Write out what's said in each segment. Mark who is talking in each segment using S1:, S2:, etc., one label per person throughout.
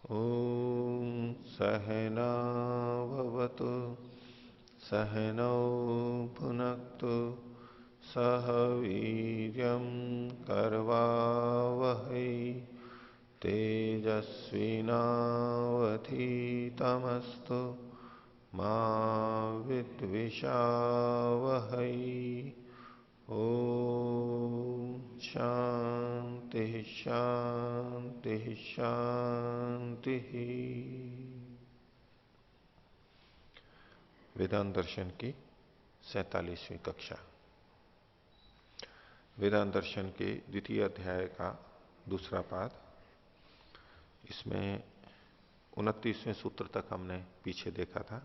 S1: ॐ सहनाववतु सहनौ भुनक्तु सह वीर्यं करवावहै तेजस्विनावधीतमस्तु मा विद्विषावहै। ओम शांति शांति शांति। वेदांत दर्शन की 47वीं कक्षा। वेदांत दर्शन के द्वितीय अध्याय का दूसरा पाद। इसमें 29वें सूत्र तक हमने पीछे देखा था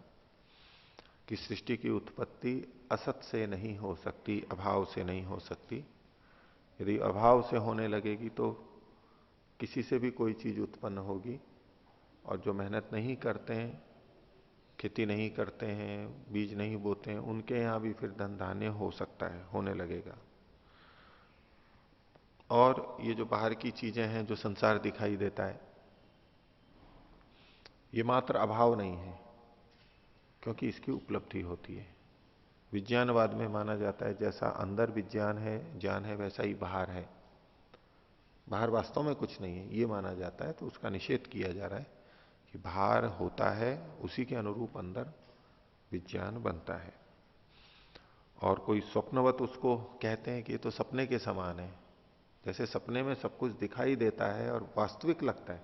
S1: कि सृष्टि की उत्पत्ति असत से नहीं हो सकती, अभाव से नहीं हो सकती। यदि अभाव से होने लगेगी तो किसी से भी कोई चीज उत्पन्न होगी, और जो मेहनत नहीं करते हैं, खेती नहीं करते हैं, बीज नहीं बोते हैं, उनके यहां भी फिर धन धान्य हो सकता है, होने लगेगा। और ये जो बाहर की चीजें हैं, जो संसार दिखाई देता है, ये मात्र अभाव नहीं है, क्योंकि इसकी उपलब्धि होती है। विज्ञानवाद में माना जाता है जैसा अंदर विज्ञान है, ज्ञान है, वैसा ही बाहर है। बाहर वास्तव में कुछ नहीं है ये माना जाता है, तो उसका निषेध किया जा रहा है कि बाहर होता है, उसी के अनुरूप अंदर विज्ञान बनता है। और कोई स्वप्नवत उसको कहते हैं कि ये तो सपने के समान है। जैसे सपने में सब कुछ दिखाई देता है और वास्तविक लगता है,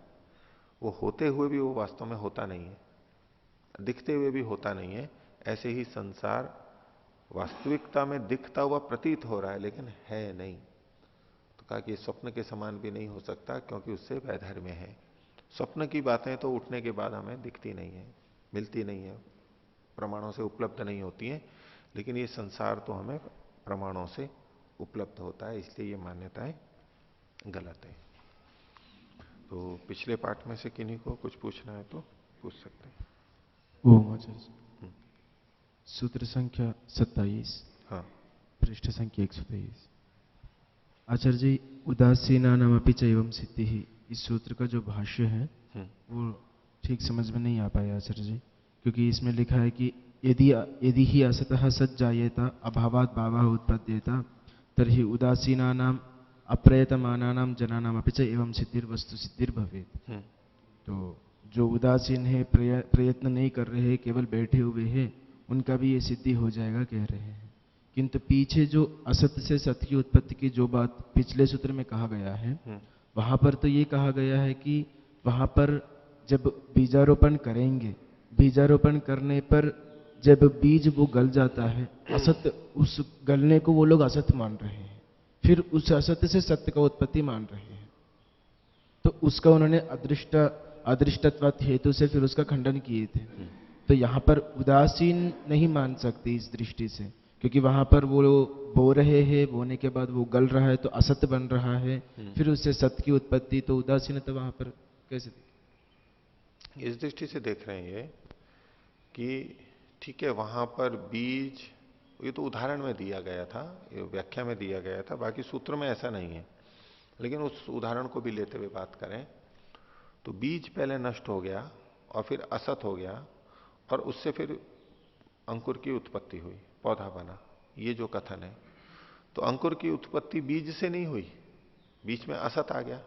S1: वो होते हुए भी वो वास्तव में होता नहीं है, दिखते हुए भी होता नहीं है। ऐसे ही संसार वास्तविकता में दिखता हुआ प्रतीत हो रहा है, लेकिन है नहीं। तो कहा कि स्वप्न के समान भी नहीं हो सकता, क्योंकि उससे वैधर्म्य है। स्वप्न की बातें तो उठने के बाद हमें दिखती नहीं है, मिलती नहीं है, प्रमाणों से उपलब्ध नहीं होती है। लेकिन ये संसार तो हमें प्रमाणों से उपलब्ध होता है, इसलिए ये मान्यताएं गलत है। तो पिछले पाठ में से किन्हीं को कुछ पूछना है तो पूछ सकते हैं।
S2: ओम आचार्य। सूत्र संख्या 27।
S1: हाँ।
S2: पृष्ठ संख्या 123। आचार्य जी, उदासीना नाम अपि चैवम सिद्धि ही, इस सूत्र का जो भाष्य है वो ठीक समझ में नहीं आ पाया आचार्य जी। क्योंकि इसमें लिखा है कि यदि ही असतः सत जायेता अभावात भावः उत्पद्येता तर्हि उदासीना नाम अप्रयतमाना नाम जना नाम अपि च एवं सिद्धिर वस्तु सिद्धिर भवेत्। तो जो उदासीन है, प्रयत्न नहीं कर रहे, केवल बैठे हुए हैं, उनका भी ये सिद्धि हो जाएगा कह रहे हैं। किंतु पीछे जो असत से सत की उत्पत्ति की जो बात पिछले सूत्र में कहा गया है, वहां पर तो ये कहा गया है कि वहां पर जब बीजारोपण करेंगे, बीजारोपण करने पर जब बीज वो गल जाता है, असत, उस गलने को वो लोग असत मान रहे हैं, फिर उस असत से सत्य का उत्पत्ति मान रहे हैं। तो उसका उन्होंने अदृष्टत्वात् हेतु से फिर उसका खंडन किए थे। तो यहां पर उदासीन नहीं मान सकते इस दृष्टि से, क्योंकि वहां पर वो बो रहे हैं, बोने के बाद वो गल रहा है तो असत बन रहा है, फिर उससे सत्य की उत्पत्ति, तो उदासीन तो वहां पर कैसे
S1: इस दृष्टि से देख रहे हैं ये कि ठीक है, वहां पर बीज, ये तो उदाहरण में दिया गया था, ये व्याख्या में दिया गया था, बाकी सूत्र में ऐसा नहीं है। लेकिन उस उदाहरण को भी लेते हुए बात करें तो बीज पहले नष्ट हो गया और फिर असत हो गया, और उससे फिर अंकुर की उत्पत्ति हुई, पौधा बना, ये जो कथन है। तो अंकुर की उत्पत्ति बीज से नहीं हुई, बीच में असत आ गया।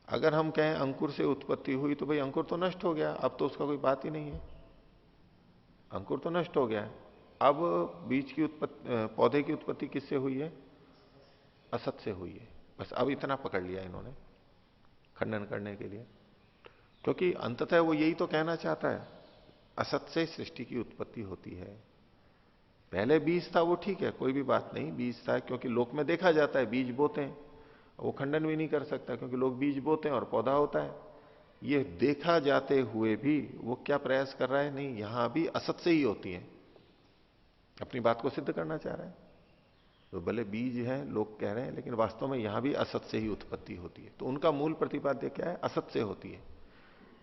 S1: अगर हम कहें अंकुर से उत्पत्ति हुई तो भाई अंकुर तो नष्ट हो गया, अब तो उसका कोई बात ही नहीं है, अंकुर तो नष्ट हो गया है। अब बीज की उत्पत्ति, पौधे की उत्पत्ति किससे हुई है? असत से हुई है। बस अब इतना पकड़ लिया इन्होंने खंडन करने के लिए, क्योंकि अंततः वो यही तो कहना चाहता है, असत से सृष्टि की उत्पत्ति होती है। पहले बीज था वो ठीक है, कोई भी बात नहीं, बीज था, क्योंकि लोक में देखा जाता है बीज बोते हैं, वो खंडन भी नहीं कर सकता, क्योंकि लोग बीज बोते हैं और पौधा होता है। ये देखा जाते हुए भी वो क्या प्रयास कर रहा है? नहीं, यहां भी असत से ही होती है, अपनी बात को सिद्ध करना चाह रहा है। तो भले बीज है लोग कह रहे हैं, लेकिन वास्तव में यहां भी असत से ही उत्पत्ति होती है। तो उनका मूल प्रतिपाद्य क्या है? असत से होती है।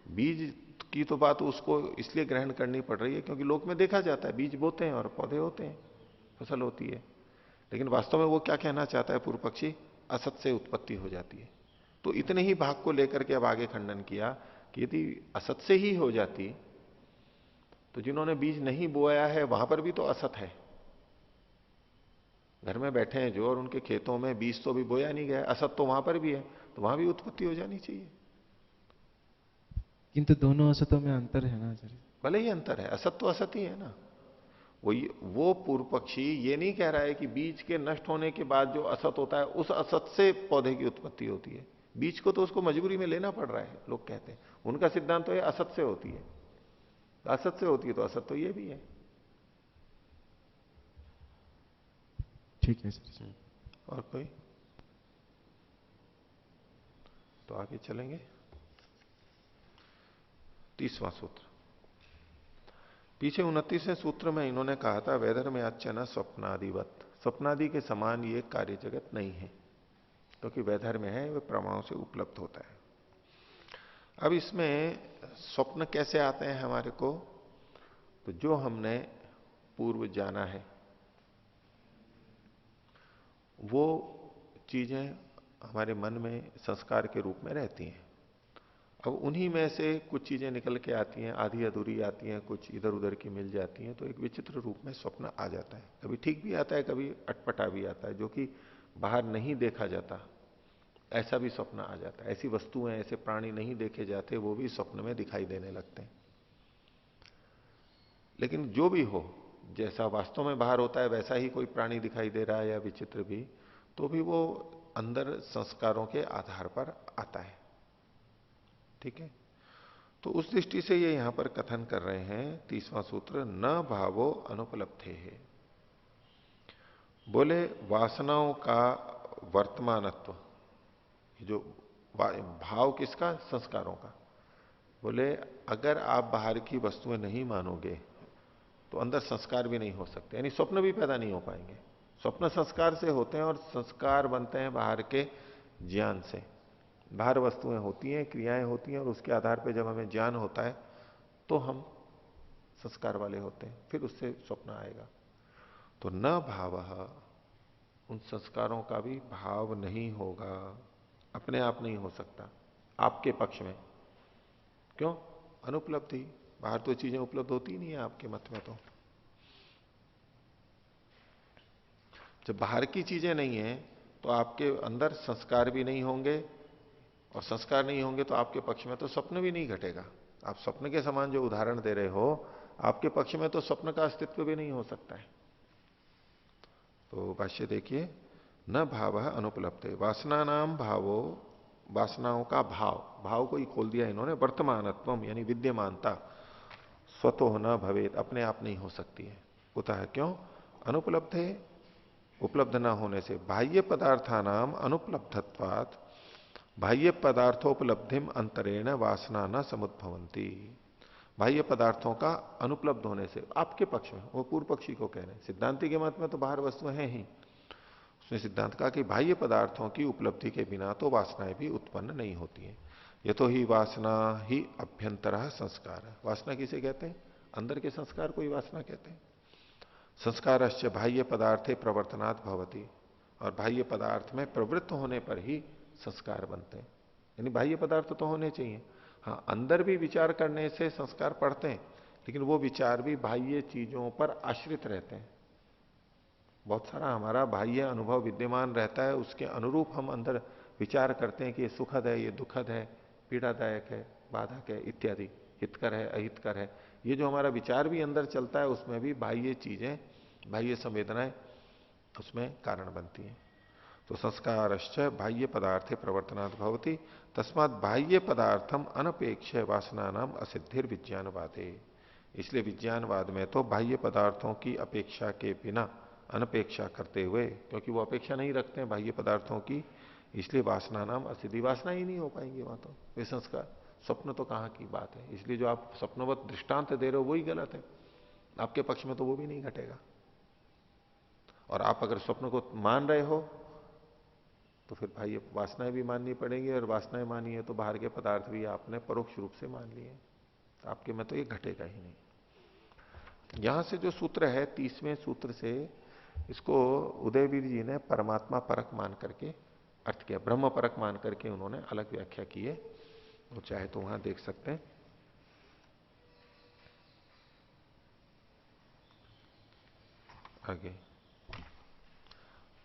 S1: बीज की तो बात उसको इसलिए ग्रहण करनी पड़ रही है क्योंकि लोक में देखा जाता है, बीज बोते हैं और पौधे होते हैं, फसल होती है। लेकिन वास्तव में वो क्या कहना चाहता है पूर्व पक्षी? असत से उत्पत्ति हो जाती है। तो इतने ही भाग को लेकर के अब आगे खंडन किया कि यदि असत से ही हो जाती तो जिन्होंने बीज नहीं बोया है वहां पर भी तो असत है। घर में बैठे हैं जो और उनके खेतों में बीज तो भी बोया नहीं गया, असत तो वहां पर भी है, तो वहां भी उत्पत्ति हो जानी चाहिए।
S2: किंतु दोनों असतों में अंतर है ना आचार्य।
S1: भले ही अंतर है, असत तो असत ही है ना। वो पूर्व पक्षी ये नहीं कह रहा है कि बीज के नष्ट होने के बाद जो असत होता है उस असत से पौधे की उत्पत्ति होती है। बीज को तो उसको मजबूरी में लेना पड़ रहा है, लोग कहते हैं। उनका सिद्धांत तो ये असत से होती है, असत से होती है तो असत तो ये भी है।
S2: ठीक है सर।
S1: और कोई? तो आगे चलेंगे। 30वां सूत्र। पीछे 29वें सूत्र में इन्होंने कहा था वेदर में अच्छना स्वप्नादिवत, स्वप्नादि के समान ये कार्य जगत नहीं है, क्योंकि वैधर में है, वह प्रमाणों से उपलब्ध होता है। अब इसमें स्वप्न कैसे आते हैं हमारे को? तो जो हमने पूर्व जाना है वो चीजें हमारे मन में संस्कार के रूप में रहती हैं। अब उन्हीं में से कुछ चीजें निकल के आती हैं, आधी अधूरी आती हैं, कुछ इधर उधर की मिल जाती हैं, तो एक विचित्र रूप में स्वप्न आ जाता है। कभी ठीक भी आता है, कभी अटपटा भी आता है, जो कि बाहर नहीं देखा जाता, ऐसा भी स्वप्न आ जाता है। ऐसी वस्तुएं, ऐसे प्राणी नहीं देखे जाते, वो भी स्वप्न में दिखाई देने लगते हैं। लेकिन जो भी हो, जैसा वास्तव में बाहर होता है वैसा ही कोई प्राणी दिखाई दे रहा है या विचित्र भी, तो भी वो अंदर संस्कारों के आधार पर आता है। ठीक है। तो उस दृष्टि से ये यहां पर कथन कर रहे हैं 30वां सूत्र, न भावो अनुपलब्धे है। बोले वासनाओं का वर्तमानत्व, जो भाव किसका? संस्कारों का। बोले अगर आप बाहर की वस्तुएं नहीं मानोगे तो अंदर संस्कार भी नहीं हो सकते, यानी स्वप्न भी पैदा नहीं हो पाएंगे। स्वप्न संस्कार से होते हैं और संस्कार बनते हैं बाहर के ज्ञान से। बाहर वस्तुएं होती हैं, क्रियाएं होती हैं, और उसके आधार पर जब हमें ज्ञान होता है तो हम संस्कार वाले होते हैं, फिर उससे स्वप्न आएगा। तो न भाव, उन संस्कारों का भी भाव नहीं होगा, अपने आप नहीं हो सकता आपके पक्ष में। क्यों? अनुपलब्धि, बाहर तो चीजें उपलब्ध होती नहीं है आपके मत में। तो जब बाहर की चीजें नहीं है तो आपके अंदर संस्कार भी नहीं होंगे, और संस्कार नहीं होंगे तो आपके पक्ष में तो स्वप्न भी नहीं घटेगा। आप स्वप्न के समान जो उदाहरण दे रहे हो, आपके पक्ष में तो स्वप्न का अस्तित्व भी नहीं हो सकता है। तो भाष्य देखिए, न भाव अनुपलब्ध, वासना नाम भावो, वासनाओं का भाव, भाव को ही खोल दिया इन्होंने, वर्तमानत्वम यानी विद्यमानता, स्वतः न भवेत, अपने आप नहीं हो सकती है। कुतः क्यों? अनुपलब्ध है, उपलब्ध ना होने से। बाह्य पदार्थानाम अनुपलब्धत्वात्, बाह्य पदार्थोपलब्धिम अंतरेण वासना न समुद्भवंती। बाह्य पदार्थों का अनुपलब्ध होने से, आपके पक्ष में, वो पूर्व पक्षी को कह रहे हैं। सिद्धांति के मत में तो बाहर वस्तुएं हैं ही। उसने सिद्धांत कहा कि बाह्य पदार्थों की उपलब्धि के बिना तो वासनाएं भी उत्पन्न नहीं होती हैं। ये तो ही वासना ही अभ्यंतर संस्कार है। वासना किसे कहते हैं? अंदर के संस्कार को ही वासना कहते हैं। संस्कारश्च बाह्य पदार्थे प्रवर्तनात् भवति, और बाह्य पदार्थ में प्रवृत्त होने पर ही संस्कार बनते हैं। यानी बाह्य पदार्थ तो होने चाहिए। हाँ, अंदर भी विचार करने से संस्कार पड़ते हैं, लेकिन वो विचार भी बाह्य चीजों पर आश्रित रहते हैं। बहुत सारा हमारा बाह्य अनुभव विद्यमान रहता है, उसके अनुरूप हम अंदर विचार करते हैं कि ये सुखद है, ये दुखद है, पीड़ादायक है, बाधक है इत्यादि, हितकर है, अहितकर है। ये जो हमारा विचार भी अंदर चलता है, उसमें भी बाह्य चीजें, बाह्य संवेदनाएं उसमें कारण बनती हैं। तो संस्कारश्च बाह्य पदार्थे प्रवर्तनात् भवति, तस्मात् बाह्य पदार्थम अनपेक्ष वासना नाम असिद्धिर विज्ञानवादे। इसलिए विज्ञानवाद में तो बाह्य पदार्थों की अपेक्षा के बिना, अनपेक्षा करते हुए, क्योंकि वो अपेक्षा नहीं रखते हैं बाह्य पदार्थों की, इसलिए वासना नाम असिद्धि, वासना ही नहीं हो पाएंगी वहां तो, वे संस्कार। स्वप्न तो कहां की बात है। इसलिए जो आप स्वप्नवत दृष्टांत दे रहे हो वही गलत है, आपके पक्ष में तो वो भी नहीं घटेगा। और आप अगर स्वप्न को मान रहे हो तो फिर भाई ये वासनाएं भी माननी पड़ेंगी, और वासनाएं मानी है तो बाहर के पदार्थ भी आपने परोक्ष रूप से मान लिए, तो आपके में तो ये घटेगा ही नहीं। यहां से जो सूत्र है 30वें सूत्र से, इसको उदयवीर जी ने परमात्मा परक मान करके अर्थ किया, ब्रह्म परक मान करके उन्होंने अलग व्याख्या की है। वो चाहे तो वहां देख सकते हैं। आगे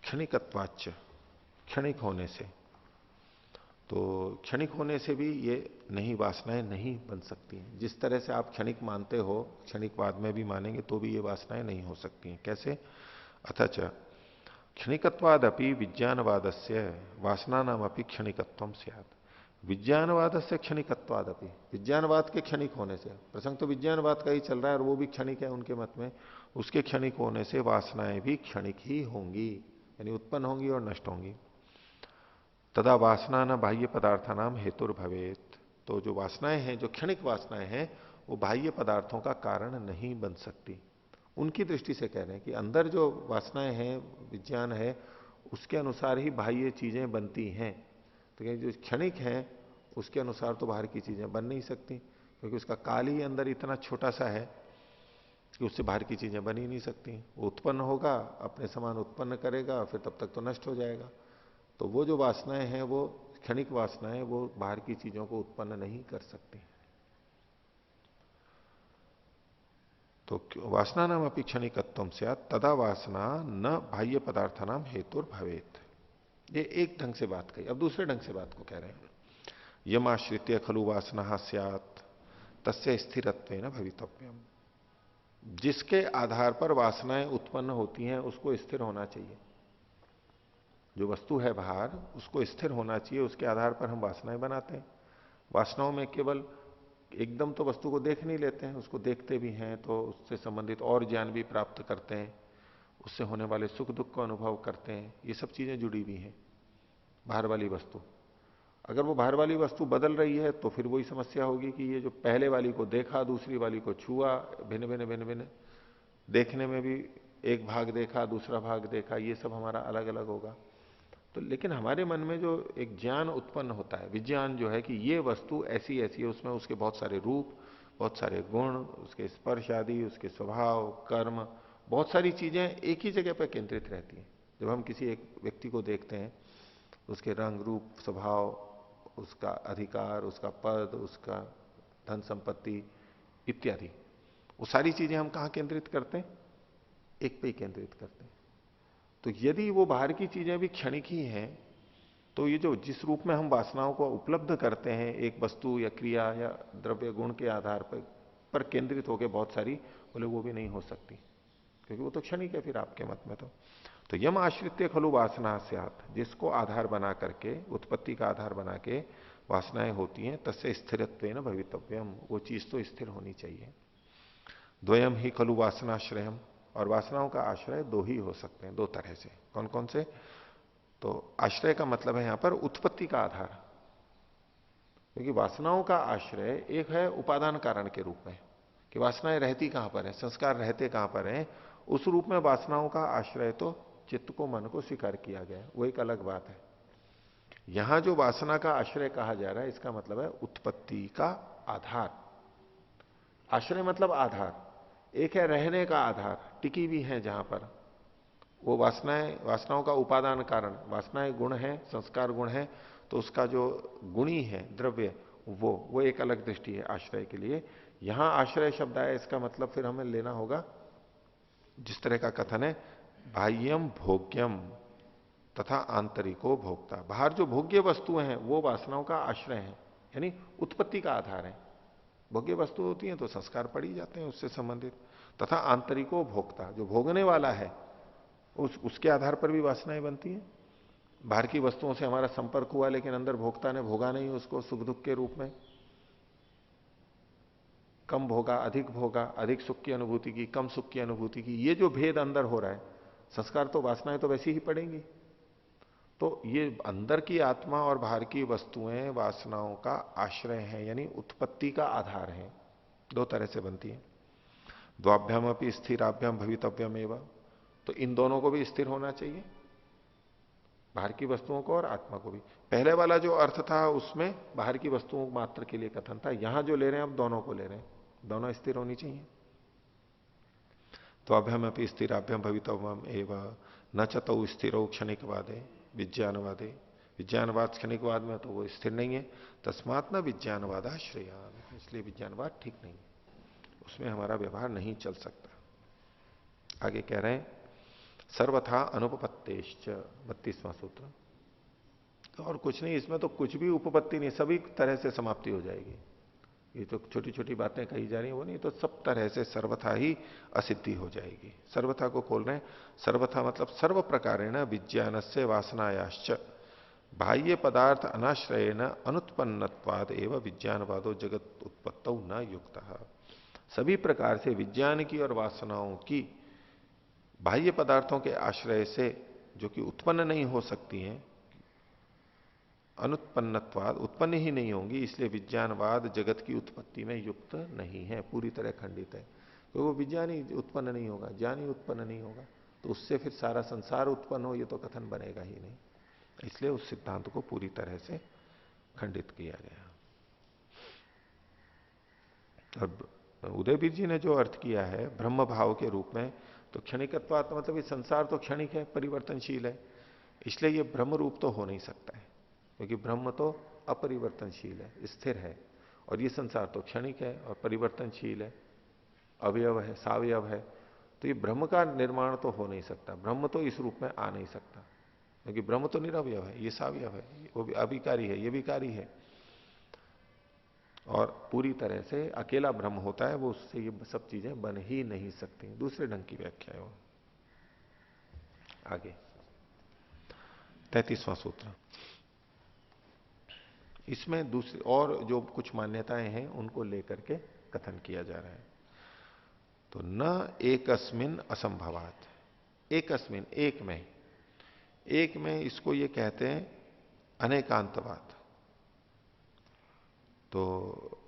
S1: क्षणिकत्वाच्य, क्षणिक होने से, तो क्षणिक होने से भी ये नहीं, वासनाएं नहीं बन सकती हैं। जिस तरह से आप क्षणिक मानते हो, क्षणिकवाद में भी मानेंगे तो भी ये वासनाएं नहीं हो सकती हैं। कैसे? अथच क्षणिकत्वादपि विज्ञानवादस्य वासना नाम अपनी क्षणिकत्वम स्यात्। विज्ञानवाद से क्षणिकत्वादपि, विज्ञानवाद के क्षणिक होने से, प्रसंग तो विज्ञानवाद का ही चल रहा है और वो भी क्षणिक है उनके मत में, उसके क्षणिक होने से वासनाएं भी क्षणिक ही होंगी, यानी उत्पन्न होंगी और नष्ट होंगी। तदा वासना न बाह्य पदार्थ नाम हेतुर भवेत। तो जो वासनाएं हैं, जो क्षणिक वासनाएं हैं, वो बाह्य पदार्थों का कारण नहीं बन सकती। उनकी दृष्टि से कह रहे हैं कि अंदर जो वासनाएं हैं, विज्ञान है, उसके अनुसार ही बाह्य चीजें बनती हैं। तो जो क्षणिक है उसके अनुसार तो बाहर की चीजें बन नहीं सकती, क्योंकि उसका काल ही अंदर इतना छोटा सा है कि उससे बाहर की चीजें बन ही नहीं सकती। वो उत्पन्न होगा, अपने समान उत्पन्न करेगा, फिर तब तक तो नष्ट हो जाएगा। तो वो जो वासनाएं हैं, वो क्षणिक वासनाएं, वो बाहर की चीजों को उत्पन्न नहीं कर सकती। तो वासना नाम अपनी क्षणिकत्व से तदा वासना न बाह्य पदार्थ नाम हेतुर भवेत। ये एक ढंग से बात कही। अब दूसरे ढंग से बात को कह रहे हैं। यम आश्रित्य खलु वासना स्यात् तस्य स्थिरत्वेन भवितव्यम। जिसके आधार पर वासनाएं उत्पन्न होती हैं उसको स्थिर होना चाहिए। जो वस्तु है बाहर, उसको स्थिर होना चाहिए, उसके आधार पर हम वासनाएं बनाते हैं। वासनाओं में केवल एकदम तो वस्तु को देख नहीं लेते हैं, उसको देखते भी हैं तो उससे संबंधित और ज्ञान भी प्राप्त करते हैं, उससे होने वाले सुख दुख को अनुभव करते हैं। ये सब चीजें जुड़ी हुई हैं बाहर वाली वस्तु। अगर वो बाहर वाली वस्तु बदल रही है तो फिर वही समस्या होगी कि ये जो पहले वाली को देखा, दूसरी वाली को छुआ, भिन्न भिन्न भिन्न भिन्न, देखने में भी एक भाग देखा, दूसरा भाग देखा, ये सब हमारा अलग अलग होगा। तो लेकिन हमारे मन में जो एक ज्ञान उत्पन्न होता है, विज्ञान जो है कि ये वस्तु ऐसी ऐसी है, उसमें उसके बहुत सारे रूप, बहुत सारे गुण, उसके स्पर्श आदि, उसके स्वभाव, कर्म, बहुत सारी चीजें एक ही जगह पर केंद्रित रहती हैं। जब हम किसी एक व्यक्ति को देखते हैं, उसके रंग, रूप, स्वभाव, उसका अधिकार, उसका पद, उसका धन संपत्ति इत्यादि, वो सारी चीजें हम कहां केंद्रित करते हैं? एक पे ही केंद्रित करते हैं। तो यदि वो बाहर की चीजें भी क्षणिक ही हैं, तो ये जो जिस रूप में हम वासनाओं को उपलब्ध करते हैं एक वस्तु या क्रिया या द्रव्य गुण के आधार पर केंद्रित होकर बहुत सारी, बोले वो भी नहीं हो सकती, क्योंकि वो तो क्षणिक है फिर आपके मत में। तो यम आश्रित्य खलु वासना स्यात्, जिसको आधार बना करके, उत्पत्ति का आधार बना के वासनाएं होती हैं, तस्य स्थिरत्वेन भवितव्यम, वो चीज तो स्थिर होनी चाहिए। द्वयम ही खलु वासनाश्रयम, और वासनाओं का आश्रय दो ही हो सकते हैं, दो तरह से। कौन कौन से? तो आश्रय का मतलब है यहां पर उत्पत्ति का आधार, क्योंकि वासनाओं का आश्रय एक है उपादान कारण के रूप में, कि वासनाएं रहती कहां पर है, संस्कार रहते कहां पर है, उस रूप में वासनाओं का आश्रय तो चित्त को, मन को स्वीकार किया गया है, वो एक अलग बात है। यहां जो वासना का आश्रय कहा जा रहा है, इसका मतलब है उत्पत्ति का आधार। आश्रय मतलब आधार, एक है रहने का आधार, टिकी भी है जहां पर, वो वासनाएं, वासनाओं का उपादान कारण, वासनाएं गुण है, संस्कार गुण है, तो उसका जो गुणी है द्रव्य, वो एक अलग दृष्टि है आश्रय के लिए। यहां आश्रय शब्द आया, इसका मतलब फिर हमें लेना होगा जिस तरह का कथन है, बाह्यम भोग्यम तथा आंतरिको भोक्ता। बाहर जो भोग्य वस्तुएं हैं वो वासनाओं का आश्रय है, यानी उत्पत्ति का आधार है। भोग्य वस्तु होती हैं तो संस्कार पड़ ही जाते हैं उससे संबंधित। तथा आंतरिको भोक्ता, जो भोगने वाला है, उसके आधार पर भी वासनाएं बनती हैं। बाहर की वस्तुओं से हमारा संपर्क हुआ, लेकिन अंदर भोक्ता ने भोगा नहीं उसको सुख दुख के रूप में, कम भोगा, अधिक भोगा, अधिक सुख की अनुभूति की, कम सुख की अनुभूति की, ये जो भेद अंदर हो रहा है, संस्कार तो, वासनाएं तो वैसी ही पड़ेंगी। तो ये अंदर की आत्मा और बाहर की वस्तुएं वासनाओं का आश्रय है, यानी उत्पत्ति का आधार है। दो तरह से बनती है। द्वाभ्याम अपनी स्थिराभ्याम भवितव्यम एवं, तो इन दोनों को भी स्थिर होना चाहिए, बाहर की वस्तुओं को और आत्मा को भी। पहले वाला जो अर्थ था उसमें बाहर की वस्तुओं मात्र के लिए कथन था, यहां जो ले रहे हैं अब दोनों को ले रहे हैं, दोनों स्थिर होनी चाहिए। तो अभ्यम अपनी स्थिराभ्यम भवितव्यम एवं न चतौ स्थिरो क्षणिकवादे विज्ञानवादे विज्ञानवाद क्षणिकवाद में तो वो स्थिर नहीं है। तस्मात् न विज्ञानवाद आश्रयान, इसलिए विज्ञानवाद ठीक नहीं है, उसमें हमारा व्यवहार नहीं चल सकता। आगे कह रहे हैं सर्वथा अनुपपत्तेश्च, 32वां सूत्र। तो और कुछ नहीं, इसमें तो कुछ भी उपपत्ति नहीं, सभी तरह से समाप्ति हो जाएगी। ये तो छोटी छोटी बातें कही जा रही हैं वो नहीं, तो सब तरह से सर्वथा ही असिद्धि हो जाएगी। सर्वथा को खोल रहे हैं, सर्वथा मतलब सर्व प्रकारेण विज्ञान से वासनायाश्च बाह्य पदार्थ अनाश्रयेण अनुत्पन्नत्वाद एवं विज्ञानवादो जगत उत्पत्तौ न युक्त। सभी प्रकार से विज्ञान की और वासनाओं की बाह्य पदार्थों के आश्रय से जो कि उत्पन्न नहीं हो सकती हैं, अनुत्पन्नत्वाद उत्पन्न ही नहीं होंगी, इसलिए विज्ञानवाद जगत की उत्पत्ति में युक्त नहीं है, पूरी तरह खंडित है। क्योंकि वो विज्ञान ही उत्पन्न नहीं होगा, ज्ञान ही उत्पन्न नहीं होगा, तो उससे फिर सारा संसार उत्पन्न हो, ये तो कथन बनेगा ही नहीं। इसलिए उस सिद्धांत को पूरी तरह से खंडित किया गया। अब उदयवीर जी ने जो अर्थ किया है ब्रह्म भाव के रूप में, तो क्षणिकत्वात मतलब ये संसार तो क्षणिक है, परिवर्तनशील है, इसलिए ये ब्रह्म रूप तो हो नहीं सकता है, क्योंकि ब्रह्म तो अपरिवर्तनशील है, स्थिर है, और ये संसार तो क्षणिक है और परिवर्तनशील है, अवयव है, सावयव है। तो ये ब्रह्म का निर्माण तो हो नहीं सकता, ब्रह्म तो इस रूप में आ नहीं सकता, क्योंकि ब्रह्म तो निरवयव है, ये सावयव है, वो भी अभिकारी है, ये विकारी है, और पूरी तरह से अकेला ब्रह्म होता है, वो उससे ये सब चीजें बन ही नहीं सकती। दूसरे ढंग की व्याख्या है वो। आगे 33वां सूत्र, इसमें दूसरी और जो कुछ मान्यताएं हैं उनको लेकर के कथन किया जा रहा है। तो न एकस्मिन असंभवात, एकस्मिन एक में इसको ये कहते हैं अनेकांतवाद। तो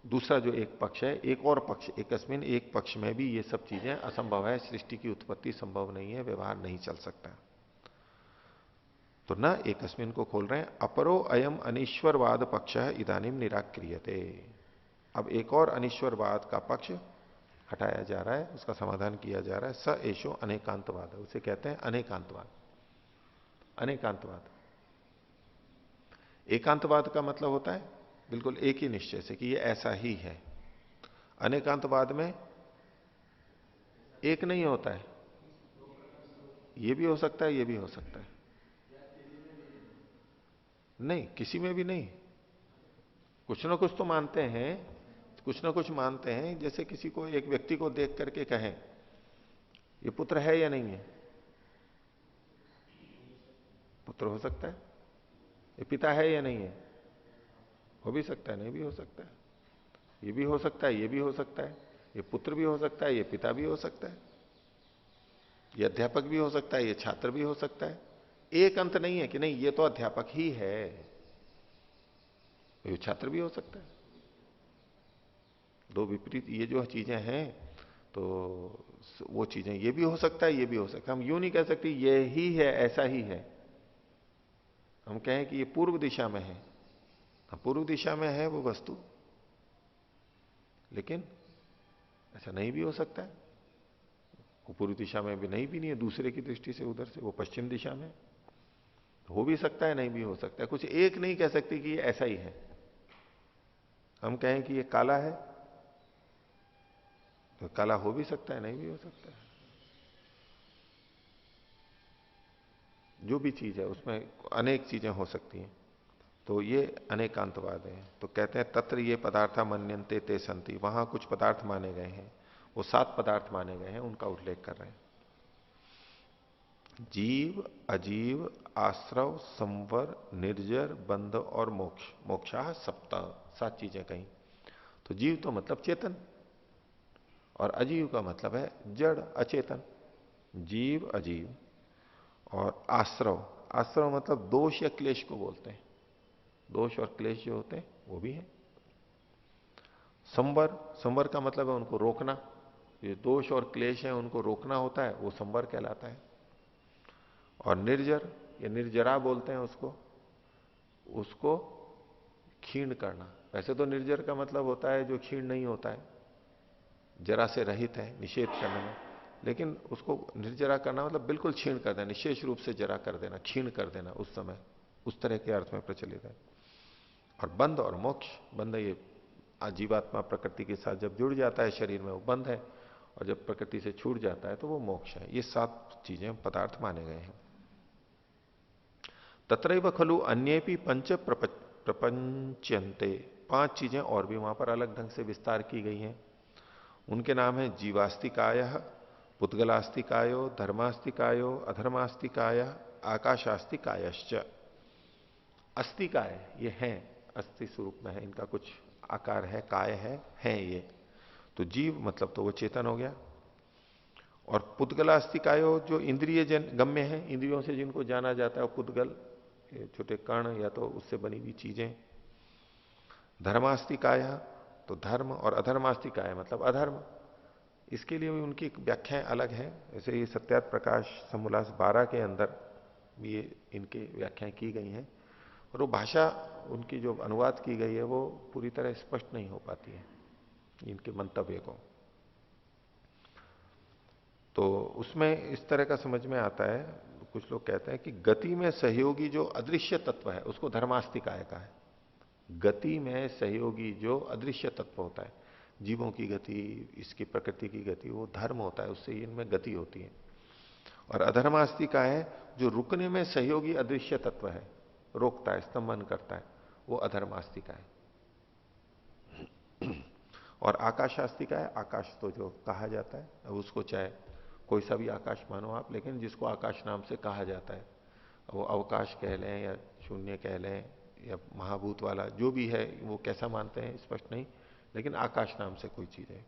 S1: दूसरा जो एक पक्ष है, एक और पक्ष, एकस्मिन एक पक्ष में भी ये सब चीजें असंभव है, सृष्टि की उत्पत्ति संभव नहीं है, व्यवहार नहीं चल सकता। तो न एकस्मिन को खोल रहे हैं, अपरो अयम अनीश्वरवाद पक्ष इदानीम निराक्रियते। अब एक और अनीश्वरवाद का पक्ष हटाया जा रहा है, उसका समाधान किया जा रहा है। स एशो अनेकांतवाद, उसे कहते हैं अनेकांतवाद। अनेकांतवाद, एकांतवाद का मतलब होता है बिल्कुल एक ही निश्चय से कि ये ऐसा ही है। अनेकांतवाद में एक नहीं होता है, ये भी हो सकता है, ये भी हो सकता है, नहीं किसी में भी नहीं, कुछ ना कुछ तो मानते हैं, कुछ ना कुछ मानते हैं। जैसे किसी को, एक व्यक्ति को देख करके कहें ये पुत्र है या नहीं है, पुत्र हो सकता है। ये पिता है या नहीं है, हो भी सकता है, नहीं भी हो सकता है। ये भी हो सकता है, ये भी हो सकता है, ये पुत्र भी हो सकता है, ये पिता भी हो सकता है, ये अध्यापक भी हो सकता है, ये छात्र भी हो सकता है। एक अंत नहीं है कि नहीं ये तो अध्यापक ही है, ये छात्र भी हो सकता है। दो विपरीत ये जो चीजें हैं, तो वो चीजें ये भी हो सकता है, ये भी हो सकता है। हम यूं नहीं कह सकते ये ही है, ऐसा ही है। हम कहें कि ये पूर्व दिशा में है, पूर्व दिशा में है वो वस्तु, लेकिन ऐसा नहीं भी हो सकता है। वो पूर्व दिशा में भी नहीं, भी नहीं है, दूसरे की दृष्टि से उधर से वो पश्चिम दिशा में हो भी सकता है, नहीं भी हो सकता है। कुछ एक नहीं कह सकते कि ये ऐसा ही है। हम कहें कि ये काला है, तो काला हो भी सकता है, नहीं भी हो सकता है। जो भी चीज है उसमें अनेक चीजें हो सकती हैं, तो ये अनेकांतवाद है। तो कहते हैं तत्र ये पदार्थ मन्यन्ते ते संति, वहां कुछ पदार्थ माने गए हैं, वो 7 पदार्थ माने गए हैं, उनका उल्लेख कर रहे हैं। जीव, अजीव, आश्रव, संवर, निर्जर, बंध और मोक्ष, मोक्षा सप्त, 7 चीजें कहीं। तो जीव तो मतलब चेतन, और अजीव का मतलब है जड़ अचेतन। जीव, अजीव, और आश्रव, आश्रव मतलब दोष या क्लेश को बोलते हैं, दोष और क्लेश जो होते हैं वो भी है। संवर, संवर का मतलब है उनको रोकना, ये दोष और क्लेश है उनको रोकना होता है, वो संवर कहलाता है। और निर्जर, ये निर्जरा बोलते हैं उसको, उसको क्षीण करना। वैसे तो निर्जर का मतलब होता है जो क्षीण नहीं होता है, जरा से रहित है, निषेध करने में, लेकिन उसको निर्जरा करना मतलब बिल्कुल क्षीण कर देना, निशेष रूप से जरा कर देना, क्षीण कर देना उस समय, उस तरह के अर्थ में प्रचलित है। और बंध और मोक्ष, बंध ये जीवात्मा प्रकृति के साथ जब जुड़ जाता है शरीर में वो बंध है, और जब प्रकृति से छूट जाता है तो वो मोक्ष है। ये 7 चीजें पदार्थ माने गए हैं। तत्रैव खलु अन्येपि पंच प्रपंचन्ते, 5 चीजें और भी वहां पर अलग ढंग से विस्तार की गई हैं। उनके नाम है जीवास्तिकाय, पुद्गलास्तिकायो, धर्मास्तिकायो, अधर्मास्तिकाय, आकाशास्तिकायश्च। अस्तिकाय ये हैं, अस्थि स्वरूप में है, इनका कुछ आकार है, काय है ये। तो जीव मतलब तो वो चेतन हो गया। और पुद्गलास्तिकायो जो इंद्रिय गम्य है, इंद्रियों से जिनको जाना जाता है, पुद्गल छोटे कण या तो उससे बनी हुई चीजें। धर्मास्तिकाय तो धर्म, और अधर्मास्तिकाय मतलब अधर्म। इसके लिए भी उनकी व्याख्याएं अलग हैं। जैसे ये सत्यार्थ प्रकाश समोल्लास 12 के अंदर ये इनके व्याख्याएं की गई हैं, और वो भाषा उनकी जो अनुवाद की गई है वो पूरी तरह स्पष्ट नहीं हो पाती है इनके मंतव्य को। तो उसमें इस तरह का समझ में आता है, कुछ लोग कहते हैं कि गति में सहयोगी जो अदृश्य तत्व है उसको धर्मास्तिकाय का है। गति में सहयोगी जो अदृश्य तत्व होता है, जीवों की गति, इसकी प्रकृति की गति, वो धर्म होता है, उससे इनमें गति होती है। और अधर्मास्तिकाय है जो रुकने में सहयोगी अदृश्य तत्व है, रोकता है, स्तंभन करता है, वो अधर्मास्तिकाय है। और आकाशास्तिकाय, आकाश तो जो कहा जाता है, अब उसको चाहे कोई सा भी आकाश मानो आप, लेकिन जिसको आकाश नाम से कहा जाता है, वो अवकाश कह लें या शून्य कह लें या महाभूत वाला जो भी है, वो कैसा मानते हैं स्पष्ट नहीं, लेकिन आकाश नाम से कोई चीज है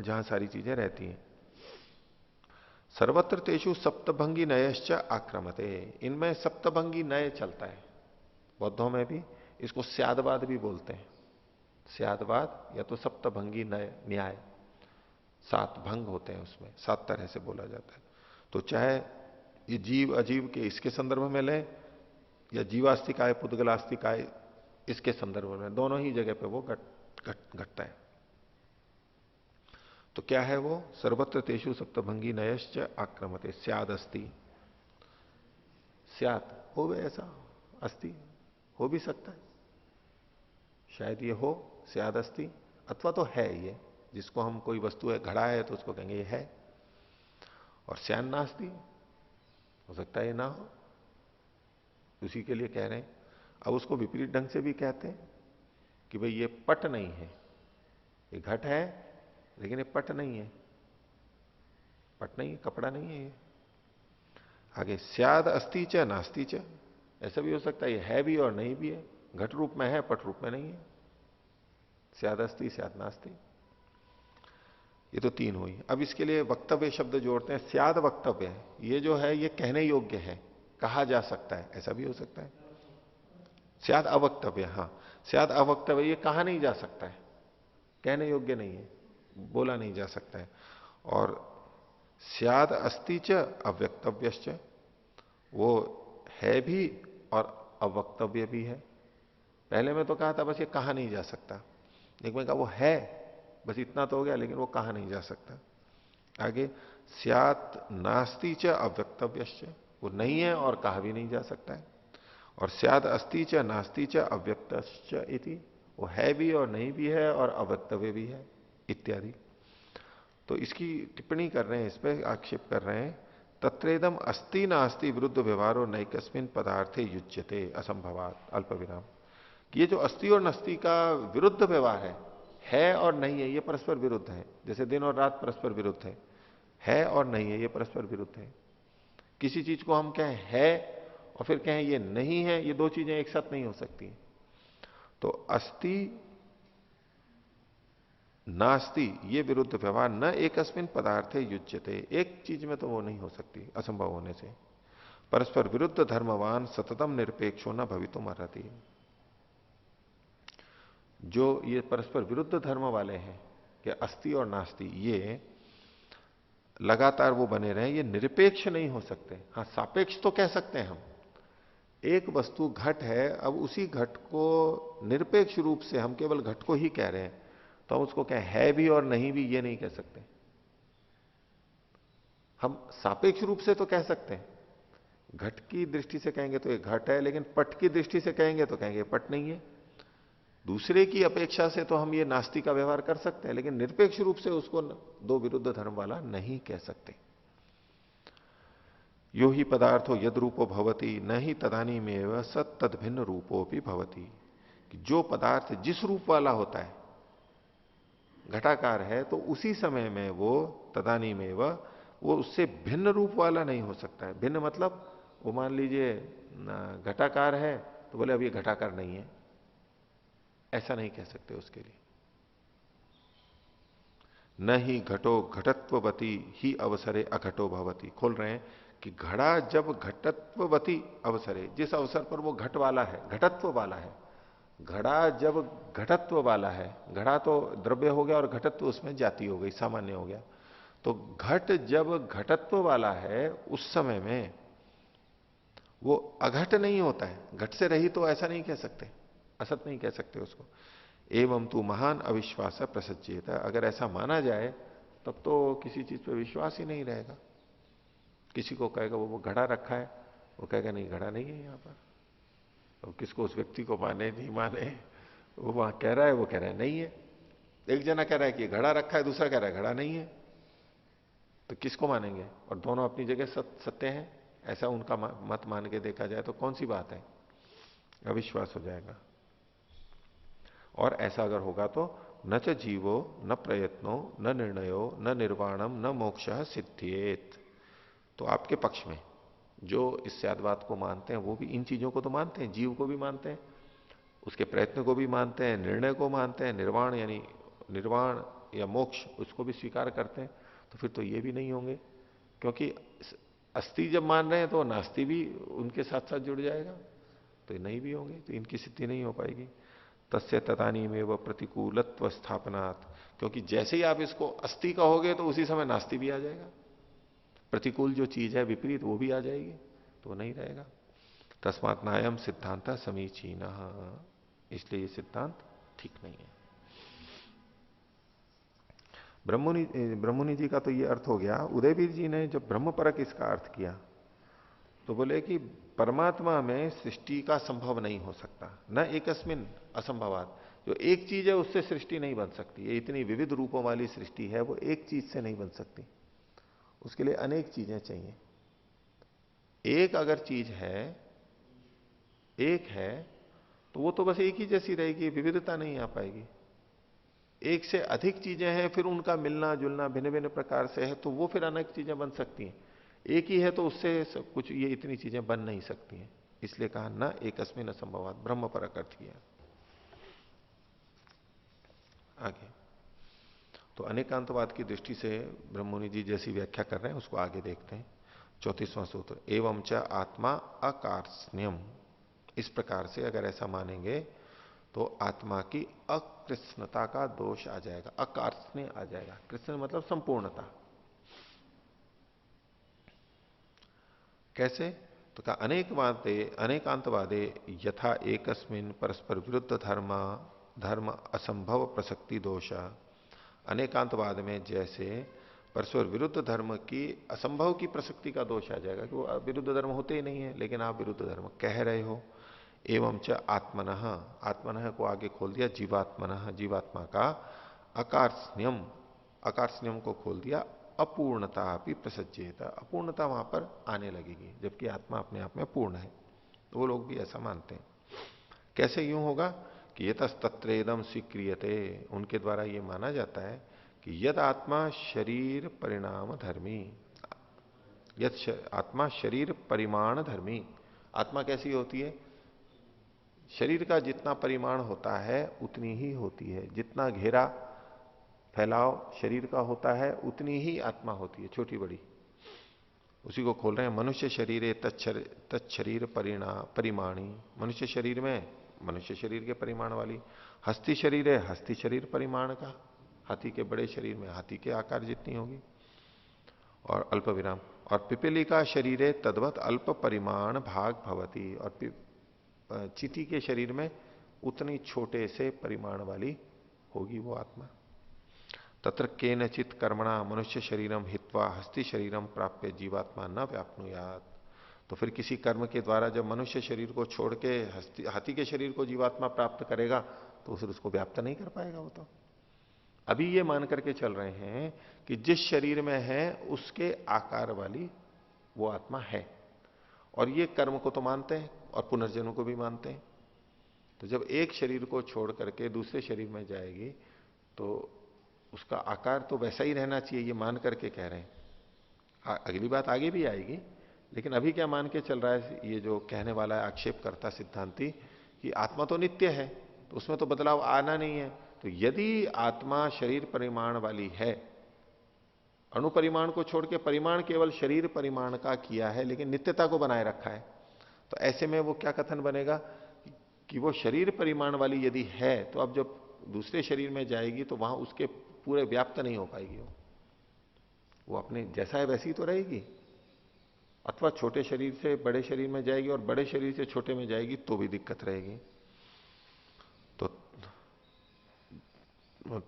S1: जहां सारी चीजें रहती हैं। सर्वत्र तेषु सप्तभंगी नयश्च आक्रमते, इनमें सप्तभंगी नय चलता है। बौद्धों में भी इसको स्यादवाद भी बोलते हैं। स्यादवाद या तो सप्तभंगी नय न्याय, 7 भंग होते हैं उसमें, 7 तरह से बोला जाता है। तो चाहे ये जीव अजीव के इसके संदर्भ में लें या जीवास्तिकाय पुद्गलास्तिकाय इसके संदर्भ में, दोनों ही जगह पे वो घटता है। तो क्या है वो? सर्वत्र तेषु सप्तभंगी नयश्च आक्रमते स्यादस्ति। स्याद हो गए ऐसा, अस्ति हो भी सकता है, शायद ये हो स्यादस्ति, अथवा तो है ये, जिसको हम कोई वस्तु है घड़ा है तो उसको कहेंगे ये है। और स्यान नास्ति हो सकता है ये ना हो, उसी के लिए कह रहे हैं। अब उसको विपरीत ढंग से भी कहते हैं कि भाई ये पट नहीं है, ये घट है लेकिन ये पट नहीं है, पट नहीं है, कपड़ा नहीं है ये। आगे स्याद अस्ति च नास्ति च, ऐसा भी हो सकता है ये है भी और नहीं भी है, घट रूप में है पट रूप में नहीं है। स्याद अस्ति स्याद नास्ति, ये तो 3 हुई। अब इसके लिए वक्तव्य शब्द जोड़ते हैं। स्याद वक्तव्य है, ये जो है ये कहने योग्य है, कहा जा सकता है, ऐसा भी हो सकता है। स्याद अवक्तव्य, हाँ स्याद अवक्तव्य, ये कहा नहीं जा सकता है, कहने योग्य नहीं है, बोला नहीं जा सकता है। और स्याद अस्ति च अव्यक्तव्यश्च, वो है भी और अवक्तव्य भी है। पहले में तो कहा था बस ये कहा नहीं जा सकता, लेकिन मैं कहा वो है, बस इतना तो हो गया, लेकिन वो कहा नहीं जा सकता। आगे स्यात् नास्ति च अव्यक्तव्यश्च, वो नहीं है और कहा भी नहीं जा सकता है। और स्याद अस्ति च नास्ति च अव्यक्तश्च इति, वो है भी और नहीं भी है और अवक्तव्य भी है इत्यादि। तो इसकी टिप्पणी कर रहे हैं, इस पर आक्षेप कर रहे हैं। तत्रेदम अस्ति नास्ति विरुद्ध व्यवहारो नैकस्मिन पदार्थे युज्यते असंभवात अल्प विराम। ये जो अस्ति और नस्ति का विरुद्ध व्यवहार है और नहीं है, ये परस्पर विरुद्ध है। जैसे दिन और रात परस्पर विरुद्ध है और नहीं है, ये परस्पर विरुद्ध है। किसी चीज को हम कहें है और फिर कहें ये नहीं है, ये 2 चीजें एक साथ नहीं हो सकती। तो अस्ति नास्ति ये विरुद्ध व्यवहार न एकस्मिन पदार्थे युज्यते, एक चीज में तो वो नहीं हो सकती असंभव होने से। परस्पर विरुद्ध धर्मवान सततम निरपेक्षो न भवितुम अर्हति। जो ये परस्पर विरुद्ध धर्म वाले हैं कि अस्ति और नास्ति, ये लगातार वो बने रहे, ये निरपेक्ष नहीं हो सकते। हाँ सापेक्ष तो कह सकते हैं हम, एक वस्तु घट है, अब उसी घट को निरपेक्ष रूप से हम केवल घट को ही कह रहे हैं, तो हम उसको कहें है भी और नहीं भी, ये नहीं कह सकते। हम सापेक्ष रूप से तो कह सकते हैं, घट की दृष्टि से कहेंगे तो ये घट है, लेकिन पट की दृष्टि से कहेंगे तो कहेंगे पट नहीं है। दूसरे की अपेक्षा से तो हम ये नास्ति का व्यवहार कर सकते हैं, लेकिन निरपेक्ष रूप से उसको दो विरुद्ध धर्म वाला नहीं कह सकते। यो ही पदार्थो यद रूपो भवती न ही तदानी में सत तद भिन्न रूपो भी भवती, कि जो पदार्थ जिस रूप वाला होता है, घटाकार है, तो उसी समय में वो तदानी में वो उससे भिन्न रूप वाला नहीं हो सकता है। भिन्न मतलब वो मान लीजिए घटाकार है तो बोले अब ये घटाकार नहीं है, ऐसा नहीं कह सकते उसके लिए। न ही घटो घटत्ववती ही अवसरे अघटो भवती। खोल रहे हैं कि घड़ा जब घटत्ववती अवसरे, जिस अवसर पर वो घट वाला है, घटत्व वाला है, घड़ा जब घटत्व वाला है, घड़ा तो द्रव्य हो गया और घटत्व उसमें जाति हो गई, सामान्य हो गया, तो घट जब घटत्व वाला है उस समय में वो अघट नहीं होता है। घट से रही तो ऐसा नहीं कह सकते, असत नहीं कह सकते उसको। एवं तू महान अविश्वास प्रसज्जित है, अगर ऐसा माना जाए तब तो किसी चीज पे विश्वास ही नहीं रहेगा। किसी को कहेगा वो घड़ा रखा है, वो कहेगा नहीं घड़ा नहीं है यहां पर। तो किसको, उस व्यक्ति को माने नहीं माने, वो वहां कह रहा है, वो कह रहा है नहीं है। एक जना कह रहा है कि घड़ा रखा है, दूसरा कह रहा है घड़ा नहीं है, तो किसको मानेंगे? और दोनों अपनी जगह सत्य हैं, ऐसा उनका मत मान के देखा जाए तो कौन सी बात है? अविश्वास हो जाएगा। और ऐसा अगर होगा तो न च जीवो न प्रयत्नो न निर्णयो न निर्वाणम न मोक्ष सिद्धियेत। तो आपके पक्ष में जो इस सिद्धांत को मानते हैं वो भी इन चीजों को तो मानते हैं, जीव को भी मानते हैं, उसके प्रयत्न को भी मानते हैं, निर्णय को मानते हैं, निर्वाण यानी निर्वाण या मोक्ष उसको भी स्वीकार करते हैं। तो फिर तो ये भी नहीं होंगे, क्योंकि अस्थि जब मान रहे हैं तो नास्ति भी उनके साथ साथ जुड़ जाएगा, तो ये नहीं भी होंगे, तो इनकी सिद्धि नहीं हो पाएगी। तस्य तदानी में वह प्रतिकूलत्व स्थापनात्, क्योंकि जैसे ही आप इसको अस्थि कहोगे तो उसी समय नास्ति भी आ जाएगा, प्रतिकूल जो चीज है विपरीत वो भी आ जाएगी, तो वो नहीं रहेगा। तस्मात् नायम सिद्धांत समीचीन, इसलिए ये सिद्धांत ठीक नहीं है। ब्रह्ममुनि जी का तो ये अर्थ हो गया। उदयवीर जी ने जब ब्रह्म परक इसका अर्थ किया तो बोले कि परमात्मा में सृष्टि का संभव नहीं हो सकता, न एकस्मिन असंभवात। जो एक चीज है उससे सृष्टि नहीं बन सकती, ये इतनी विविध रूपों वाली सृष्टि है, वो एक चीज से नहीं बन सकती, उसके लिए अनेक चीजें चाहिए। एक अगर चीज है, एक है, तो वो तो बस एक ही जैसी रहेगी, विविधता नहीं आ पाएगी। एक से अधिक चीजें हैं, फिर उनका मिलना जुलना भिन्न भिन्न प्रकार से है, तो वो फिर अनेक चीजें बन सकती हैं। एक ही है तो उससे सब कुछ ये इतनी चीजें बन नहीं सकती हैं, इसलिए कहा ना एकस्मिन असंभवात, ब्रह्म पर अर्थ किया। आगे तो अनेकांतवाद की दृष्टि से ब्रह्ममुनि जी जैसी व्याख्या कर रहे हैं उसको आगे देखते हैं। 34वां सूत्र, एवं च आत्मा अकार्ष्ण्यम। इस प्रकार से अगर ऐसा मानेंगे तो आत्मा की अकृष्णता का दोष आ जाएगा, अकार्ष्ण्य आ जाएगा। कृष्ण मतलब संपूर्णता। कैसे? तो कहा अनेकांतवादे यथा एकस्मिन परस्पर विरुद्ध धर्म असंभव प्रसक्ति दोष। अनेकांतवाद में जैसे परस्पर विरुद्ध धर्म की असंभव की प्रसक्ति का दोष आ जाएगा कि वो विरुद्ध धर्म होते ही नहीं है, लेकिन आप विरुद्ध धर्म कह रहे हो। एवं च आत्मनः, आत्मनः को आगे खोल दिया, जीवात्मनः, जीवात्मा का अकार्ष्ण्यम, अकार्ष्ण्यम को खोल दिया, अपूर्णता भी प्रसज्जेत, अपूर्णता वहां पर आने लगेगी, जबकि आत्मा अपने आप में पूर्ण है। तो वो लोग भी ऐसा मानते हैं। कैसे यूं होगा कि ये तत्रेदम स्वीक्रियते, उनके द्वारा ये माना जाता है कि यद आत्मा शरीर परिणाम धर्मी, यद आत्मा शरीर परिमाण धर्मी। आत्मा कैसी होती है? शरीर का जितना परिमाण होता है उतनी ही होती है, जितना घेरा फैलाव शरीर का होता है उतनी ही आत्मा होती है, छोटी बड़ी। उसी को खोल रहे हैं, मनुष्य शरीर तत्शरीर परिमाणी। मनुष्य शरीर में मनुष्य शरीर के परिमाण वाली, हस्ती शरीर है हस्ती शरीर परिमाण का, हाथी के बड़े शरीर में हाथी के आकार जितनी होगी। और अल्प विराम, और पिपीली का शरीर है तद्वत अल्प परिमाण भाग भवती, और चींटी के शरीर में उतनी छोटे से परिमाण वाली होगी वो आत्मा। तत्र केनचित कर्मणा मनुष्य शरीरम हित्वा हस्ति शरीरम प्राप्य जीवात्मा न व्याप्नुयात। तो फिर किसी कर्म के द्वारा जब मनुष्य शरीर को छोड़ के हाथी के शरीर को जीवात्मा प्राप्त करेगा तो फिर उसको व्याप्त नहीं कर पाएगा वो तो। अभी ये मान करके चल रहे हैं कि जिस शरीर में है उसके आकार वाली वो आत्मा है, और ये कर्म को तो मानते हैं और पुनर्जन्म को भी मानते हैं। तो जब एक शरीर को छोड़ करके दूसरे शरीर में जाएगी तो उसका आकार तो वैसा ही रहना चाहिए, ये मान करके कह रहे हैं। अगली बात आगे भी आएगी, लेकिन अभी क्या मान के चल रहा है ये जो कहने वाला है आक्षेप करता सिद्धांती कि आत्मा तो नित्य है तो उसमें तो बदलाव आना नहीं है। तो यदि आत्मा शरीर परिमाण वाली है, अणु परिमाण को छोड़ के परिमाण केवल शरीर परिमाण का किया है लेकिन नित्यता को बनाए रखा है, तो ऐसे में वो क्या कथन बनेगा कि वो शरीर परिमाण वाली यदि है तो अब जब दूसरे शरीर में जाएगी तो वहां उसके पूरे व्याप्त नहीं हो पाएगी, वो अपने जैसा है वैसी तो रहेगी। अथवा छोटे शरीर से बड़े शरीर में जाएगी और बड़े शरीर से छोटे में जाएगी तो भी दिक्कत रहेगी।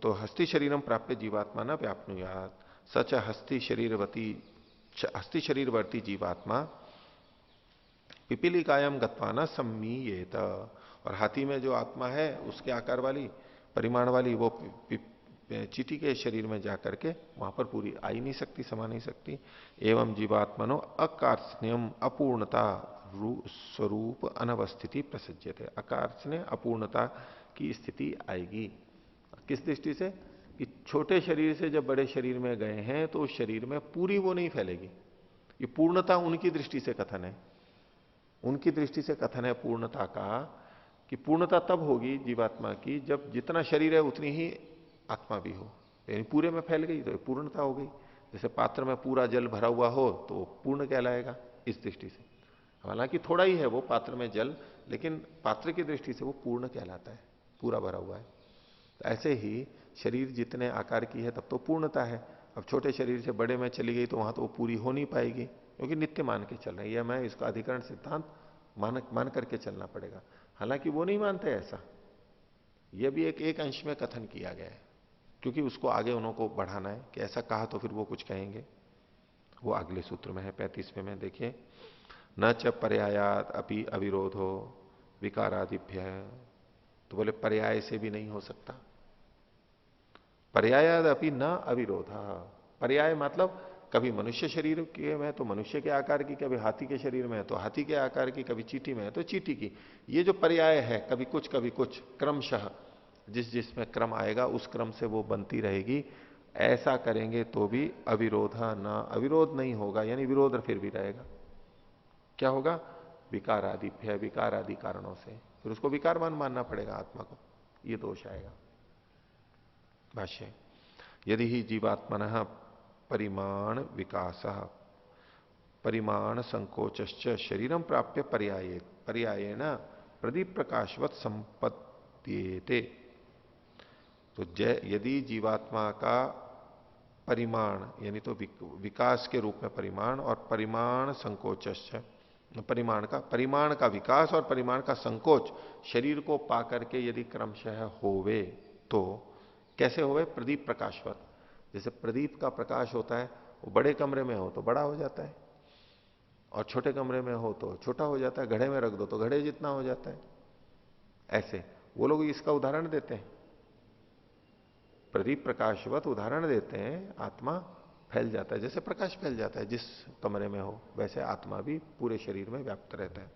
S1: तो हस्ति शरीरम प्राप्य जीवात्मा न व्याप्नुयात सच हस्ति शरीरवर्ती जीवात्मा पिपीलिकायाम गत्वा न सम्मीयेत। और हाथी में जो आत्मा है उसके आकार वाली परिमाण वाली वो चीटी के शरीर में जाकर के वहां पर पूरी आ ही नहीं सकती, समा नहीं सकती। एवं जीवात्मनो अकार्षण्यम अपूर्णता स्वरूप अनवस्थिति प्रसज्यते। अकार्षण्य अपूर्णता की स्थिति आएगी। किस दृष्टि से कि छोटे शरीर से जब बड़े शरीर में गए हैं तो उस शरीर में पूरी वो नहीं फैलेगी। ये पूर्णता उनकी दृष्टि से कथन है, उनकी दृष्टि से कथन है पूर्णता का कि पूर्णता तब होगी जीवात्मा की जब जितना शरीर है उतनी ही आत्मा भी हो, यानी पूरे में फैल गई तो पूर्णता हो गई। जैसे पात्र में पूरा जल भरा हुआ हो तो पूर्ण कहलाएगा इस दृष्टि से। हालांकि थोड़ा ही है वो पात्र में जल, लेकिन पात्र की दृष्टि से वो पूर्ण कहलाता है, पूरा भरा हुआ है। तो ऐसे ही शरीर जितने आकार की है तब तो पूर्णता है। अब छोटे शरीर से बड़े में चली गई तो वहां तो वो पूरी हो नहीं पाएगी, क्योंकि नित्य मान के चल रही है। मैं इसका अधिकरण सिद्धांत मान करके चलना पड़ेगा। हालांकि वो नहीं मानते ऐसा, यह भी एक अंश में कथन किया गया है, क्योंकि उसको आगे उनको बढ़ाना है कि ऐसा कहा तो फिर वो कुछ कहेंगे। वो अगले सूत्र में है 35वें में, देखिए न च पर्यायात अपि अविरोधो विकारादिभ्य। तो बोले पर्याय से भी नहीं हो सकता। पर्यायाद अपि न अविरोधा। पर्याय मतलब कभी मनुष्य शरीर के में तो मनुष्य के आकार की, कभी हाथी के शरीर में है तो हाथी के आकार की, कभी चींटी में है तो चींटी की। ये जो पर्याय है कभी कुछ क्रमशः जिस जिसमें क्रम आएगा उस क्रम से वो बनती रहेगी। ऐसा करेंगे तो भी अविरोधा ना, अविरोध नहीं होगा, यानी विरोध फिर भी रहेगा। क्या होगा? विकार आदि भय, विकार आदि कारणों से फिर उसको विकारवान मानना पड़ेगा आत्मा को, ये दोष आएगा। भाष्य यदि ही जीवात्मन परिमाण विकास परिमाण संकोचश्च शरीरम प्राप्य पर्यायेण प्रदीप प्रकाशवत संपत्तियेते। तो यदि जीवात्मा का परिमाण यानी तो विकास के रूप में परिमाण और परिमाण संकोचश्च, परिमाण का विकास और परिमाण का संकोच शरीर को पाकर के यदि क्रमशः होवे तो कैसे होवे? प्रदीप प्रकाशवत। जैसे प्रदीप का प्रकाश होता है, वो बड़े कमरे में हो तो बड़ा हो जाता है और छोटे कमरे में हो तो छोटा हो जाता है, घड़े में रख दो तो घड़े जितना हो जाता है। ऐसे वो लोग इसका उदाहरण देते हैं, प्रदीप प्रकाशवत उदाहरण देते हैं। आत्मा फैल जाता है, जैसे प्रकाश फैल जाता है जिस कमरे में हो, वैसे आत्मा भी पूरे शरीर में व्याप्त रहता है।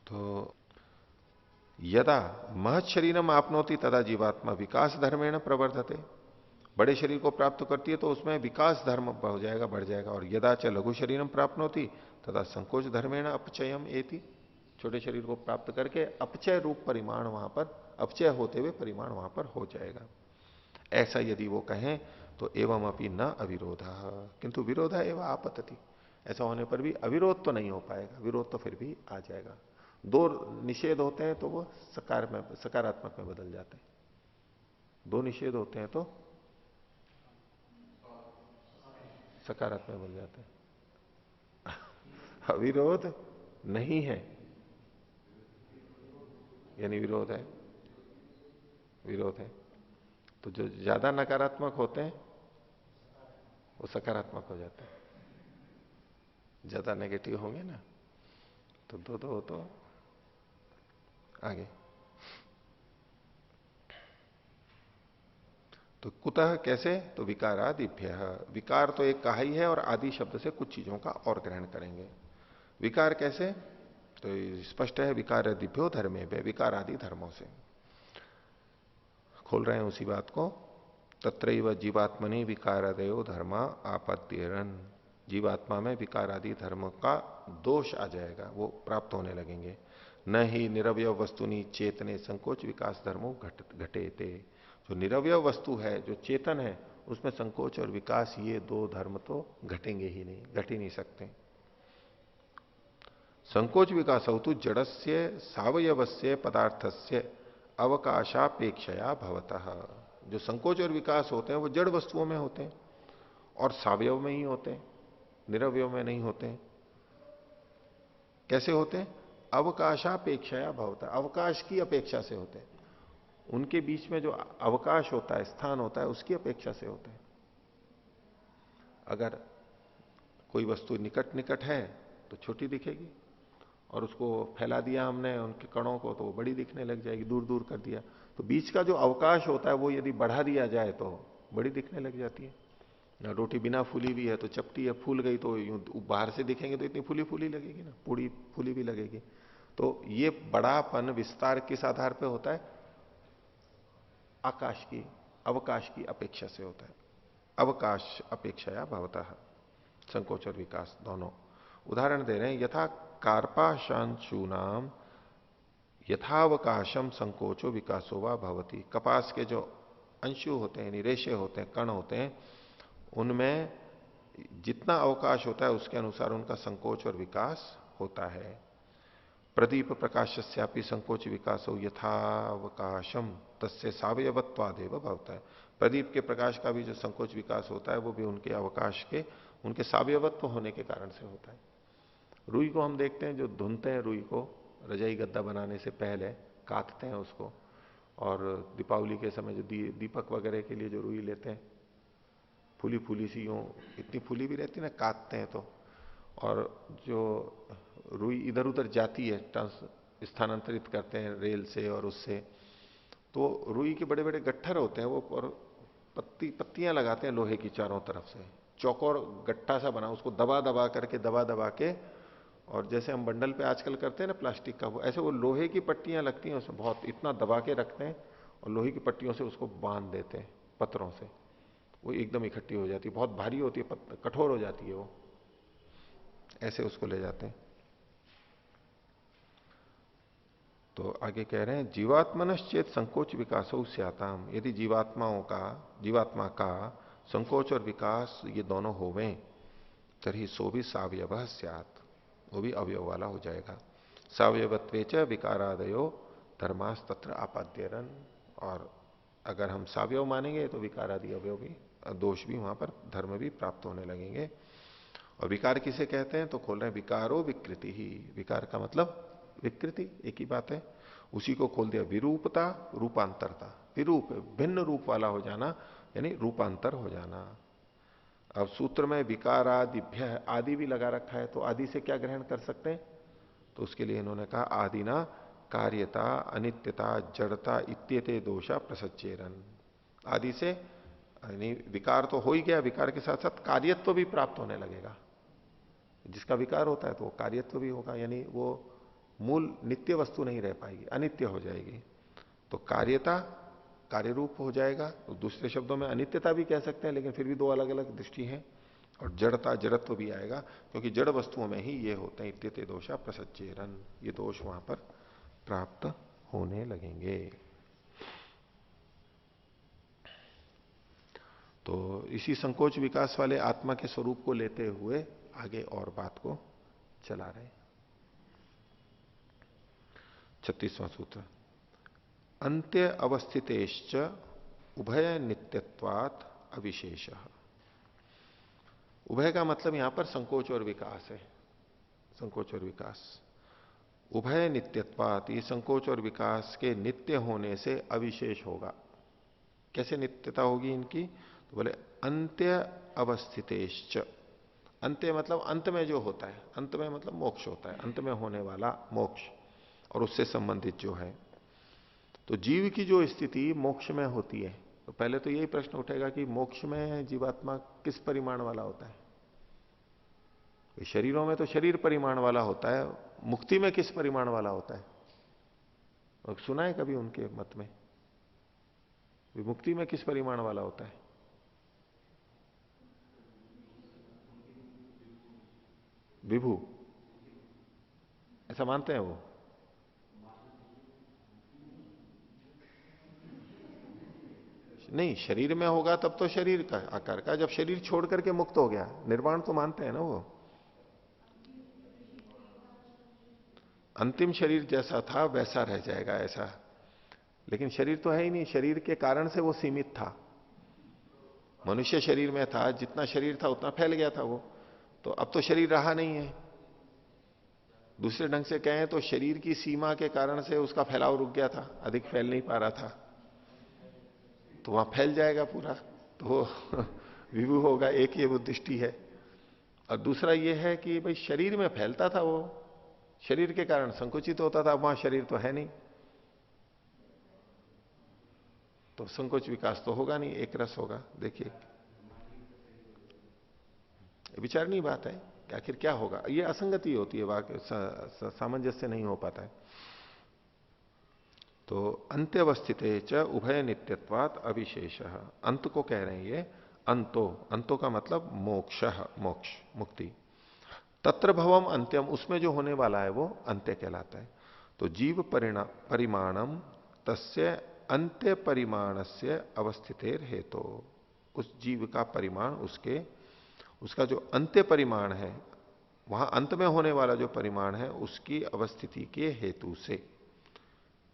S1: तो यदा महत शरीरम आपनोति तदा जीवात्मा विकास धर्मेण प्रवर्धते। बड़े शरीर को प्राप्त करती है तो उसमें विकास धर्म हो जाएगा, बढ़ जाएगा। और यदा च लघु शरीरम प्राप्नोति तदा संकोच धर्मेण अपचयम एति। छोटे शरीर को प्राप्त करके अपचय रूप परिमाण वहां पर, अपचय होते हुए परिमाण वहां पर हो जाएगा। ऐसा यदि वो कहें तो एवं अपनी न अविरोध, किंतु विरोध एवं आपत्ति। ऐसा होने पर भी अविरोध तो नहीं हो पाएगा, विरोध तो फिर भी आ जाएगा। दो निषेध होते हैं तो वो सकारात्मक में बदल जाते हैं, दो निषेध होते हैं तो सकारात्मक बन जाते हैं। अविरोध नहीं है यानी विरोध है, विरोध है। तो जो ज्यादा नकारात्मक होते हैं वो सकारात्मक हो जाते हैं। ज्यादा नेगेटिव होंगे ना तो दो दो तो आगे। तो कुतः कैसे, तो विकारादिभ्य, विकार तो एक कहा ही है और आदि शब्द से कुछ चीजों का और ग्रहण करेंगे। विकार कैसे, तो स्पष्ट है, विकारादिभ्यो धर्मे पे, विकार आदि धर्मों से। खोल रहे हैं उसी बात को। तत्रैव जीवात्मनि विकारादयो धर्मा आपत्तिरन, जीवात्मा में विकार आदि धर्म का दोष आ जाएगा, वो प्राप्त होने लगेंगे। न ही निरवय वस्तुनि चेतने संकोच विकास धर्मो घटे थे, जो निरवय वस्तु है, जो चेतन है, उसमें संकोच और विकास ये दो धर्म तो घटेंगे ही नहीं, घट ही नहीं सकते। संकोच विकास हो तो जड़स्य सावयवस्य पदार्थस्य अवकाशापेक्षया भवतः, जो संकोच और विकास होते हैं वो जड़ वस्तुओं में होते हैं और सावयव में ही होते हैं, निरवयव में नहीं होते हैं। कैसे होते हैं, अवकाशापेक्षया भवतः, अवकाश की अपेक्षा से होते हैं, उनके बीच में जो अवकाश होता है, स्थान होता है, उसकी अपेक्षा से होते हैं। अगर कोई वस्तु निकट निकट है तो छोटी दिखेगी, और उसको फैला दिया हमने उनके कणों को तो वो बड़ी दिखने लग जाएगी, दूर दूर कर दिया तो बीच का जो अवकाश होता है वो यदि बढ़ा दिया जाए तो बड़ी दिखने लग जाती है। ना रोटी बिना फूली भी है तो चपटी है, फूल गई तो यूं बाहर से दिखेंगे तो इतनी फूली फूली लगेगी ना, पूरी फूली भी लगेगी। तो ये बड़ापन विस्तार किस आधार पर होता है, आकाश की, अवकाश की अपेक्षा से होता है। अवकाश अपेक्षाया भवतः, संकोच और विकास दोनों। उदाहरण दे रहे हैं, यथा कार्पाशांशु नाम यथावकाशम संकोचो विकासो वा भवती, कपास के जो अंशु होते हैं, रेशे होते हैं, कण होते हैं, उनमें जितना अवकाश होता है उसके अनुसार उनका संकोच और विकास होता है। प्रदीप प्रकाशस्यापि संकोच विकासो यथावकाशम तस्य सावयवत्वादेव भवता है, प्रदीप के प्रकाश का भी जो संकोच विकास होता है वो भी उनके अवकाश के, उनके सावयवत्व होने के कारण से होता है। रुई को हम देखते हैं, जो धुनते हैं रुई को रजाई गद्दा बनाने से पहले काटते हैं उसको, और दीपावली के समय जो दीपक वगैरह के लिए जो रुई लेते हैं, फूली फूली सी यूं, इतनी फूली भी रहती है ना, काटते हैं तो, और जो रुई इधर उधर जाती है, स्थानांतरित करते हैं रेल से और उससे, तो रुई के बड़े बड़े गट्ठर होते हैं वो, और पत्तियां लगाते हैं लोहे की चारों तरफ से, चौकोर गट्ठा सा बना, उसको दबा दबा के, और जैसे हम बंडल पे आजकल करते हैं ना प्लास्टिक का, वो ऐसे वो लोहे की पट्टियां लगती हैं उसमें, बहुत इतना दबा के रखते हैं और लोहे की पट्टियों से उसको बांध देते हैं, पत्थरों से, वो एकदम इकट्ठी हो जाती है, बहुत भारी होती है, कठोर हो जाती है वो, ऐसे उसको ले जाते हैं। तो आगे कह रहे हैं, जीवात्मनश्चेत संकोच विकासो स्याताम, यदि जीवात्मा का संकोच और विकास ये दोनों होवें, तरी सो भी सावयव स्यात्, वो भी अवयव वाला हो जाएगा। सावयवत्वे च विकारादयो धर्मास तत्र आपाद्यरन, और अगर हम सावयव मानेंगे तो विकारादि अवयव भी, दोष भी वहां पर, धर्म भी प्राप्त होने लगेंगे। और विकार किसे कहते हैं, तो खोल रहे हैं, विकारो विकृति ही, विकार का मतलब विकृति, एक ही बात है। उसी को खोल दिया, विरूपता रूपांतरता, विरूप भिन्न रूप वाला हो जाना, यानी रूपांतर हो जाना। अब सूत्र में विकारादिभ्य आदि भी लगा रखा है, तो आदि से क्या ग्रहण कर सकते हैं, तो उसके लिए इन्होंने कहा आदिना कार्यता अनित्यता जड़ता इत्येते दोषा प्रसच्चेरन, आदि से यानी विकार तो हो ही गया, विकार के साथ साथ कार्यत्व भी प्राप्त होने लगेगा। जिसका विकार होता है तो वो कार्यत्व भी होगा, यानी वो मूल नित्य वस्तु नहीं रह पाएगी, अनित्य हो जाएगी। तो कार्यता कार्य रूप हो जाएगा, तो दूसरे शब्दों में अनित्यता भी कह सकते हैं, लेकिन फिर भी दो अलग अलग दृष्टि है। और जड़ता जड़त्व भी आएगा, क्योंकि जड़ वस्तुओं में ही ये होते हैं, इत्यते दोषा प्रसच्चेरन, ये दोष वहां पर प्राप्त होने लगेंगे। तो इसी संकोच विकास वाले आत्मा के स्वरूप को लेते हुए आगे और बात को चला रहे। 36वां सूत्र, अंत्य अवस्थितेश्च उभय नित्यत्वात् अविशेष। उभय का मतलब यहां पर संकोच और विकास है, संकोच और विकास। उभय नित्यत्वात्, ये संकोच और विकास के नित्य होने से अविशेष होगा। कैसे नित्यता होगी इनकी, तो बोले अंत्य अवस्थितेश्च, अंत्य मतलब अंत में जो होता है, अंत में मतलब मोक्ष होता है, अंत में होने वाला मोक्ष और उससे संबंधित जो है। तो जीव की जो स्थिति मोक्ष में होती है, तो पहले तो यही प्रश्न उठेगा कि मोक्ष में जीवात्मा किस परिमाण वाला होता है? शरीरों में तो शरीर परिमाण वाला होता है, मुक्ति में किस परिमाण वाला होता है? और सुना है कभी उनके मत में मुक्ति में किस परिमाण वाला होता है? विभू, ऐसा मानते हैं वो? नहीं, शरीर में होगा तब तो शरीर का आकार का, जब शरीर छोड़ करके मुक्त हो गया, निर्वाण तो मानते हैं ना वो। अंतिम शरीर जैसा था वैसा रह जाएगा ऐसा, लेकिन शरीर तो है ही नहीं, शरीर के कारण से वो सीमित था। मनुष्य शरीर में था, जितना शरीर था उतना फैल गया था वो, तो अब तो शरीर रहा नहीं है। दूसरे ढंग से कहें तो शरीर की सीमा के कारण से उसका फैलाव रुक गया था, अधिक फैल नहीं पा रहा था, तो वहां फैल जाएगा पूरा, तो वो विभू होगा। एक ये वो दृष्टि है। और दूसरा ये है कि भाई शरीर में फैलता था वो, शरीर के कारण संकुचित होता था, वहां शरीर तो है नहीं, तो संकोच विकास तो होगा नहीं, एक रस होगा। देखिए विचारणीय बात है कि आखिर क्या होगा, ये असंगति होती है, वाक्य सामंजस्य नहीं हो पाता है। तो अंत्यवस्थित च उभय नित्यत्वात अविशेष, अंत को कह रहे हैं ये, अंतो, अंतो का मतलब मोक्ष, मोक्ष मुक्ति। तत्र भवम अंत्यम, उसमें जो होने वाला है वो अंत्य कहलाता है। तो जीव परिमाणम तस्य अंत्य परिमाणस्य अवस्थितेर हेतु, उस जीव का परिमाण उसके, उसका जो अंत्य परिमाण है, वहां अंत में होने वाला जो परिमाण है उसकी अवस्थिति के हेतु से।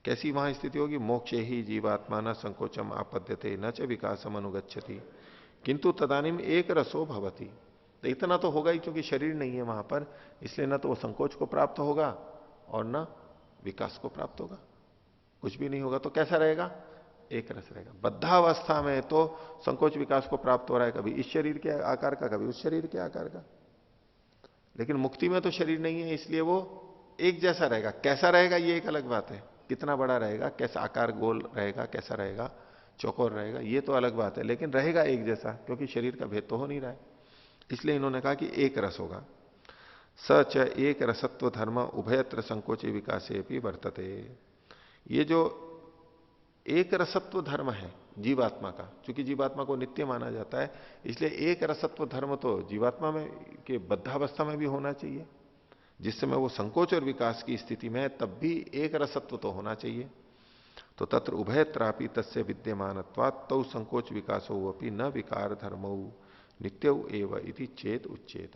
S1: कैसी वहां स्थिति होगी? मोक्षे ही जीवात्मा न संकोचम आपद्यते न च विकासम अनुगच्छति किंतु तदानिम एक रसो भवति। तो इतना तो होगा ही, क्योंकि शरीर नहीं है वहां पर, इसलिए ना तो वो संकोच को प्राप्त होगा और ना विकास को प्राप्त होगा, कुछ भी नहीं होगा। तो कैसा रहेगा? एक रस रहेगा। बद्धावस्था में तो संकोच विकास को प्राप्त हो रहा है, कभी इस शरीर के आकार का, कभी उस शरीर के आकार का। लेकिन मुक्ति में तो शरीर नहीं है, इसलिए वो एक जैसा रहेगा। कैसा रहेगा ये एक अलग बात है, कितना बड़ा रहेगा, कैसा आकार, गोल रहेगा, कैसा रहेगा, चौकोर रहेगा, ये तो अलग बात है, लेकिन रहेगा एक जैसा, क्योंकि शरीर का भेद तो हो नहीं रहा है। इसलिए इन्होंने कहा कि एक रस होगा। स च एक रसत्व धर्म उभयत्र संकोचे विकासे भी वर्तते। ये जो एक रसत्व धर्म है जीवात्मा का, क्योंकि जीवात्मा को नित्य माना जाता है, इसलिए एक रसत्व धर्म तो जीवात्मा में के बद्धावस्था में भी होना चाहिए। जिस समय वो संकोच और विकास की स्थिति में है तब भी एक रसत्व तो होना चाहिए। तो तत्र उभयत्रापि तस्य विद्यमानत्वात् तौ संकोच विकासो अपि न विकार धर्मौ नित्य एव इति चेत उच्चेत।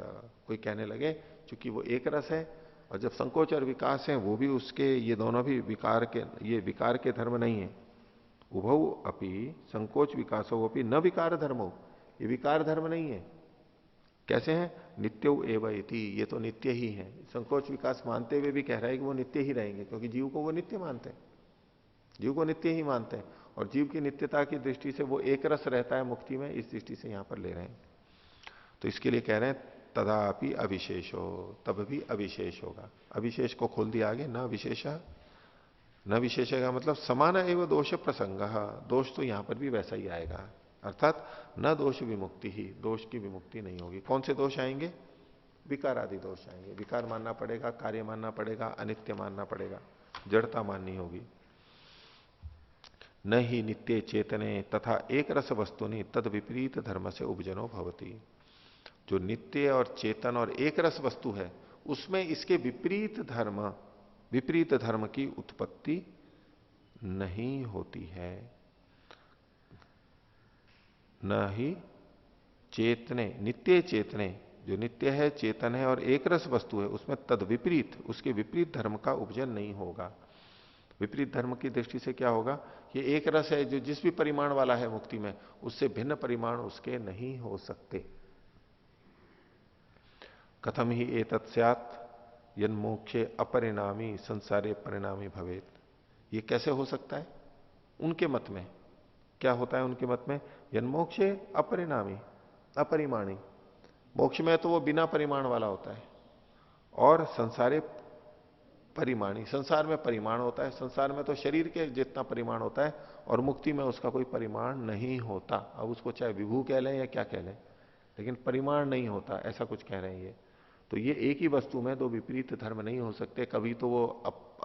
S1: कोई कहने लगे चूंकि वो एक रस है और जब संकोच और विकास है वो भी उसके, ये दोनों भी विकार के, ये विकार के धर्म नहीं है। उभौ अपि संकोच विकासो अपि न विकार धर्मो, ये विकार धर्म नहीं है। कैसे हैं? नित्यो एव इति, ये तो नित्य ही है। संकोच विकास मानते हुए भी कह रहा है कि वो नित्य ही रहेंगे, क्योंकि जीव को वो नित्य मानते हैं, जीव को नित्य ही मानते हैं, और जीव की नित्यता की दृष्टि से वो एक रस रहता है मुक्ति में, इस दृष्टि से यहां पर ले रहे हैं। तो इसके लिए कह रहे हैं तदापि अविशेष हो, तब भी अविशेष होगा। अविशेष को खोल दिया आगे, न विशेष, न विशेष का मतलब समान एवं दोष प्रसंग, दोष तो यहां पर भी वैसा ही आएगा, अर्थात न दोष विमुक्ति ही, दोष की विमुक्ति नहीं होगी। कौन से दोष आएंगे? विकार आदि दोष आएंगे। विकार मानना पड़ेगा, कार्य मानना पड़ेगा, अनित्य मानना पड़ेगा, जड़ता माननी होगी। न ही नित्य चेतने तथा एक रस वस्तुनि तद विपरीत धर्म से उपजनो भवती। जो नित्य और चेतन और एक रस वस्तु है उसमें इसके विपरीत धर्म, विपरीत धर्म की उत्पत्ति नहीं होती है। न ही चेतने, नित्य चेतने, जो नित्य है, चेतन है और एक रस वस्तु है, उसमें तद विपरीत, उसके विपरीत धर्म का उपजन नहीं होगा। विपरीत धर्म की दृष्टि से क्या होगा? ये एक रस है जो जिस भी परिमाण वाला है मुक्ति में, उससे भिन्न परिमाण उसके नहीं हो सकते। कथम ही एतत् स्यात् यन मोक्षे अपरिणामी संसारे परिणामी भवेत। ये कैसे हो सकता है उनके मत में? क्या होता है उनके मत में? जन्मोक्षे अपरिणामी, अपरिमाणी। मोक्ष में तो वो बिना परिमाण वाला होता है, और संसारे परिमाणी, संसार में परिमाण होता है। संसार में तो शरीर के जितना परिमाण होता है, और मुक्ति में उसका कोई परिमाण नहीं होता। अब उसको चाहे विभू कह लें या क्या कह लें, लेकिन परिमाण नहीं होता, ऐसा कुछ कह रहे हैं ये। तो ये एक ही वस्तु में दो विपरीत धर्म नहीं हो सकते। कभी तो वो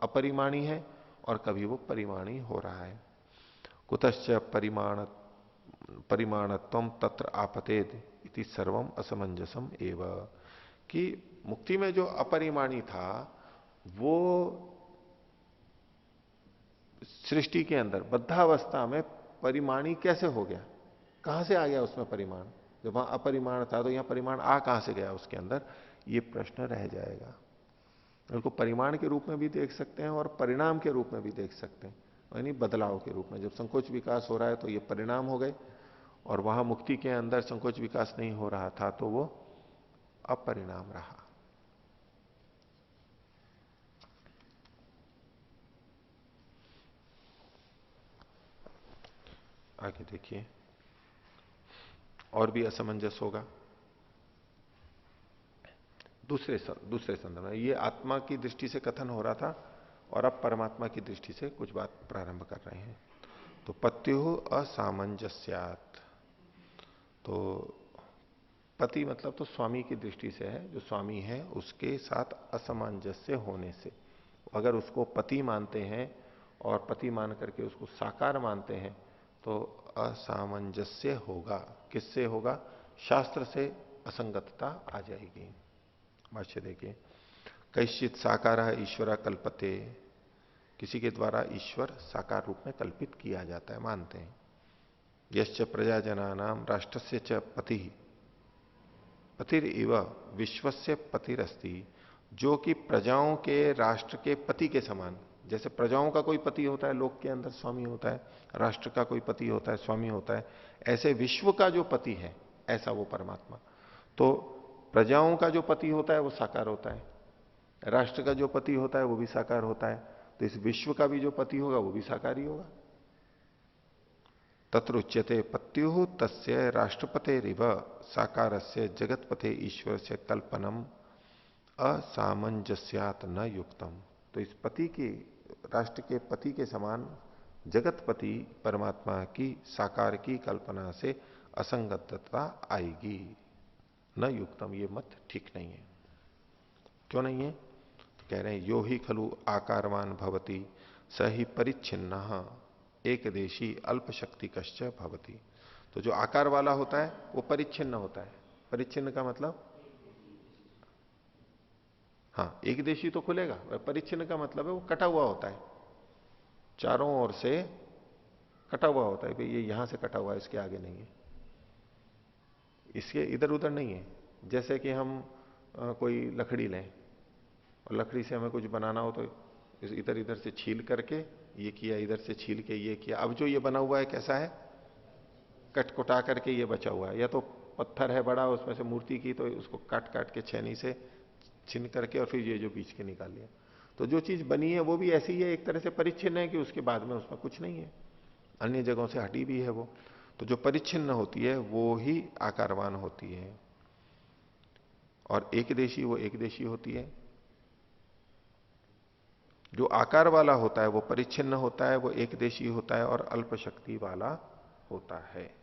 S1: अपरिमाणी है और कभी वो परिमाणी हो रहा है। कुतश्च परिमाणत्वम तत्र आपतेद इति सर्वम असमंजसम एव। कि मुक्ति में जो अपरिमाणी था वो सृष्टि के अंदर बद्धावस्था में परिमाणी कैसे हो गया? कहां से आ गया उसमें परिमाण? जब वहां अपरिमाण था तो यहां परिमाण आ कहां से गया उसके अंदर? ये प्रश्न रह जाएगा। उसको परिमाण के रूप में भी देख सकते हैं और परिणाम के रूप में भी देख सकते हैं, यानी बदलाव के रूप में। जब संकोच विकास हो रहा है तो ये परिणाम हो गए, और वहां मुक्ति के अंदर संकोच विकास नहीं हो रहा था तो वो अपरिणाम रहा। आगे देखिए, और भी असमंजस होगा दूसरे संदर्भ में। ये आत्मा की दृष्टि से कथन हो रहा था, और अब परमात्मा की दृष्टि से कुछ बात प्रारंभ कर रहे हैं। तो पत्यु असामंजस्यात्, तो पति मतलब तो स्वामी की दृष्टि से है, जो स्वामी है उसके साथ असामंजस्य होने से। अगर उसको पति मानते हैं और पति मान करके उसको साकार मानते हैं तो असामंजस्य होगा। किससे होगा? शास्त्र से असंगतता आ जाएगी। भाष्य देखिए, कैश्चित साकार ईश्वर कल्पते, किसी के द्वारा ईश्वर साकार रूप में कल्पित किया जाता है, मानते हैं। यश्च प्रजाजना नाम राष्ट्रस्य च पति, पतिरिव विश्वस्य पतिरस्ति, जो कि प्रजाओं के राष्ट्र के पति के समान। जैसे प्रजाओं का कोई पति होता है, लोक के अंदर स्वामी होता है, राष्ट्र का कोई पति होता है, स्वामी होता है, ऐसे विश्व का जो पति है ऐसा वो परमात्मा। तो प्रजाओं का जो पति होता है वो साकार होता है, राष्ट्र का जो पति होता है वो भी साकार होता है, तो इस विश्व का भी जो पति होगा वो भी साकार ही होगा। तत्र उच्यते पत्यु तस्य राष्ट्रपतेरिव साकारस्य जगतपते ईश्वर से कल्पनम असामंजस्यात न युक्तम। तो इस पति की, राष्ट्र के पति के समान जगतपति परमात्मा की साकार की कल्पना से असंगतता आएगी। न युक्तम, ये मत ठीक नहीं है। क्यों नहीं है? तो कह रहे हैं यो ही खलु आकारवान भवति स ही परिच्छिन्न एक देशी अल्प शक्ति कश्च भवति। तो जो आकार वाला होता है वो परिच्छिन्न होता है। परिच्छिन्न का मतलब, हाँ, एक देशी तो खुलेगा, परिच्छिन्न का मतलब है वो कटा हुआ होता है, चारों ओर से कटा हुआ होता है। भाई ये यहां से कटा हुआ है, इसके आगे नहीं है, इसके इधर उधर नहीं है। जैसे कि हम कोई लकड़ी लें और लकड़ी से हमें कुछ बनाना हो तो इधर इधर से छील करके ये किया, इधर से छील के ये किया। अब जो ये बना हुआ है कैसा है? कटकुटा करके ये बचा हुआ है। या तो पत्थर है बड़ा, उसमें से मूर्ति की, तो उसको काट काट के छेनी से छीन करके और फिर ये जो बीच के निकाल लिया। तो जो चीज बनी है वो भी ऐसी ही है, एक तरह से परिच्छिन्न है कि उसके बाद में उसमें कुछ नहीं है, अन्य जगहों से हटी भी है वो। तो जो परिच्छिन्न होती है वो ही आकारवान होती है, और एक देशी वो एक देशी होती है। जो आकार वाला होता है वो परिच्छिन्न होता है, वो एक देशी होता है और अल्प शक्ति वाला होता है।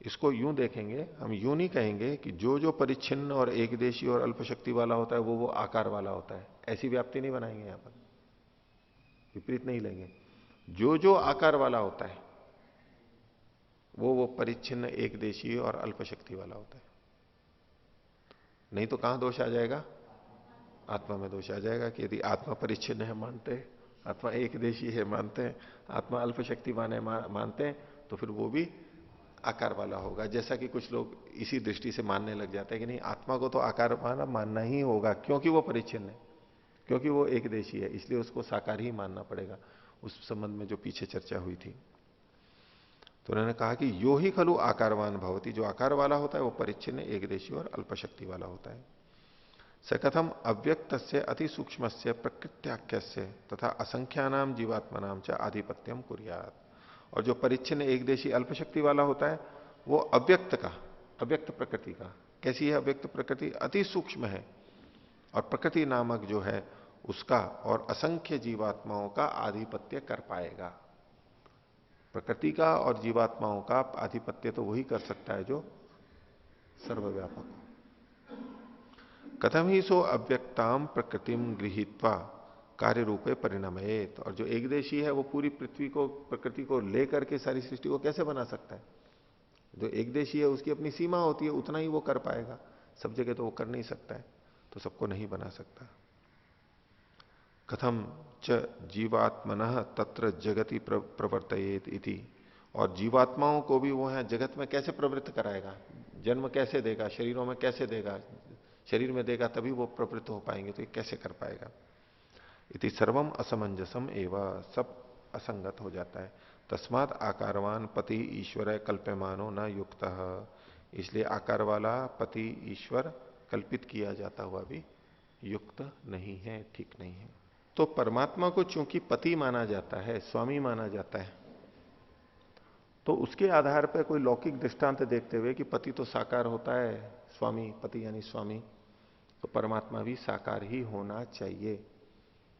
S1: इसको यूं देखेंगे, हम यूं नहीं कहेंगे कि जो जो परिच्छिन्न और एक देशी और अल्प शक्ति वाला होता है वो आकार वाला होता है, ऐसी व्याप्ति नहीं बनाएंगे यहां पर, विपरीत नहीं लेंगे। जो जो आकार वाला होता है वो परिच्छिन्न एक देशी और अल्प शक्ति वाला होता है। नहीं तो कहां दोष आ जाएगा? आत्मा में दोष आ जाएगा कि यदि आत्मा परिच्छिन्न है मानते हैं, आत्मा एक देशी है मानते हैं, आत्मा अल्प शक्तिवान है मानते हैं, तो फिर वो भी आकार वाला होगा। जैसा कि कुछ लोग इसी दृष्टि से मानने लग जाते हैं कि नहीं, आत्मा को तो आकार वाला मानना ही होगा क्योंकि वो परिच्छिन्न है, क्योंकि वो एक देशी है, इसलिए उसको साकार ही मानना पड़ेगा। उस संबंध में जो पीछे चर्चा हुई थी, तो उन्होंने कहा कि यो ही खलु आकारवान भवती, जो आकार वाला होता है वो परिच्छिन्न एक देशी और अल्प शक्ति वाला होता है। स कथम अव्यक्त से अति सूक्ष्म से प्रकृत्याख्य से तथा असंख्यानाम जीवात्मनाम च आधिपत्यम कुर्यात। और जो परिच्छिन्न एक देशी अल्पशक्ति वाला होता है वो अव्यक्त का, अव्यक्त प्रकृति का, कैसी है अव्यक्त प्रकृति? अति सूक्ष्म है, और प्रकृति नामक जो है उसका और असंख्य जीवात्माओं का आधिपत्य कर पाएगा। प्रकृति का और जीवात्माओं का आधिपत्य तो वही कर सकता है जो सर्वव्यापक हो। कथम ही सो अव्यक्ताम प्रकृतिम गृहीत्वा कार्य रूपे परिणमयेत। और जो एक देशी है वो पूरी पृथ्वी को, प्रकृति को लेकर के सारी सृष्टि को कैसे बना सकता है? जो एक देशी है उसकी अपनी सीमा होती है, उतना ही वो कर पाएगा, सब जगह तो वो कर नहीं सकता है, तो सबको नहीं बना सकता। कथम च जीवात्मनः तत्र जगति प्रवर्तयेत इति। और जीवात्माओं को भी वो है जगत में कैसे प्रवृत्त कराएगा? जन्म कैसे देगा, शरीरों में कैसे देगा? शरीर में देगा तभी वो प्रवृत्त हो पाएंगे, तो ये कैसे कर पाएगा? इति सर्वम असमंजसम एवं, सब असंगत हो जाता है। तस्मात् आकारवान पति ईश्वर कल्प्यमानो न युक्तः। इसलिए आकार वाला पति ईश्वर कल्पित किया जाता हुआ भी युक्त नहीं है, ठीक नहीं है। तो परमात्मा को चूंकि पति माना जाता है, स्वामी माना जाता है, तो उसके आधार पर कोई लौकिक दृष्टांत देखते हुए कि पति तो साकार होता है, स्वामी, पति यानी स्वामी, तो परमात्मा भी साकार ही होना चाहिए।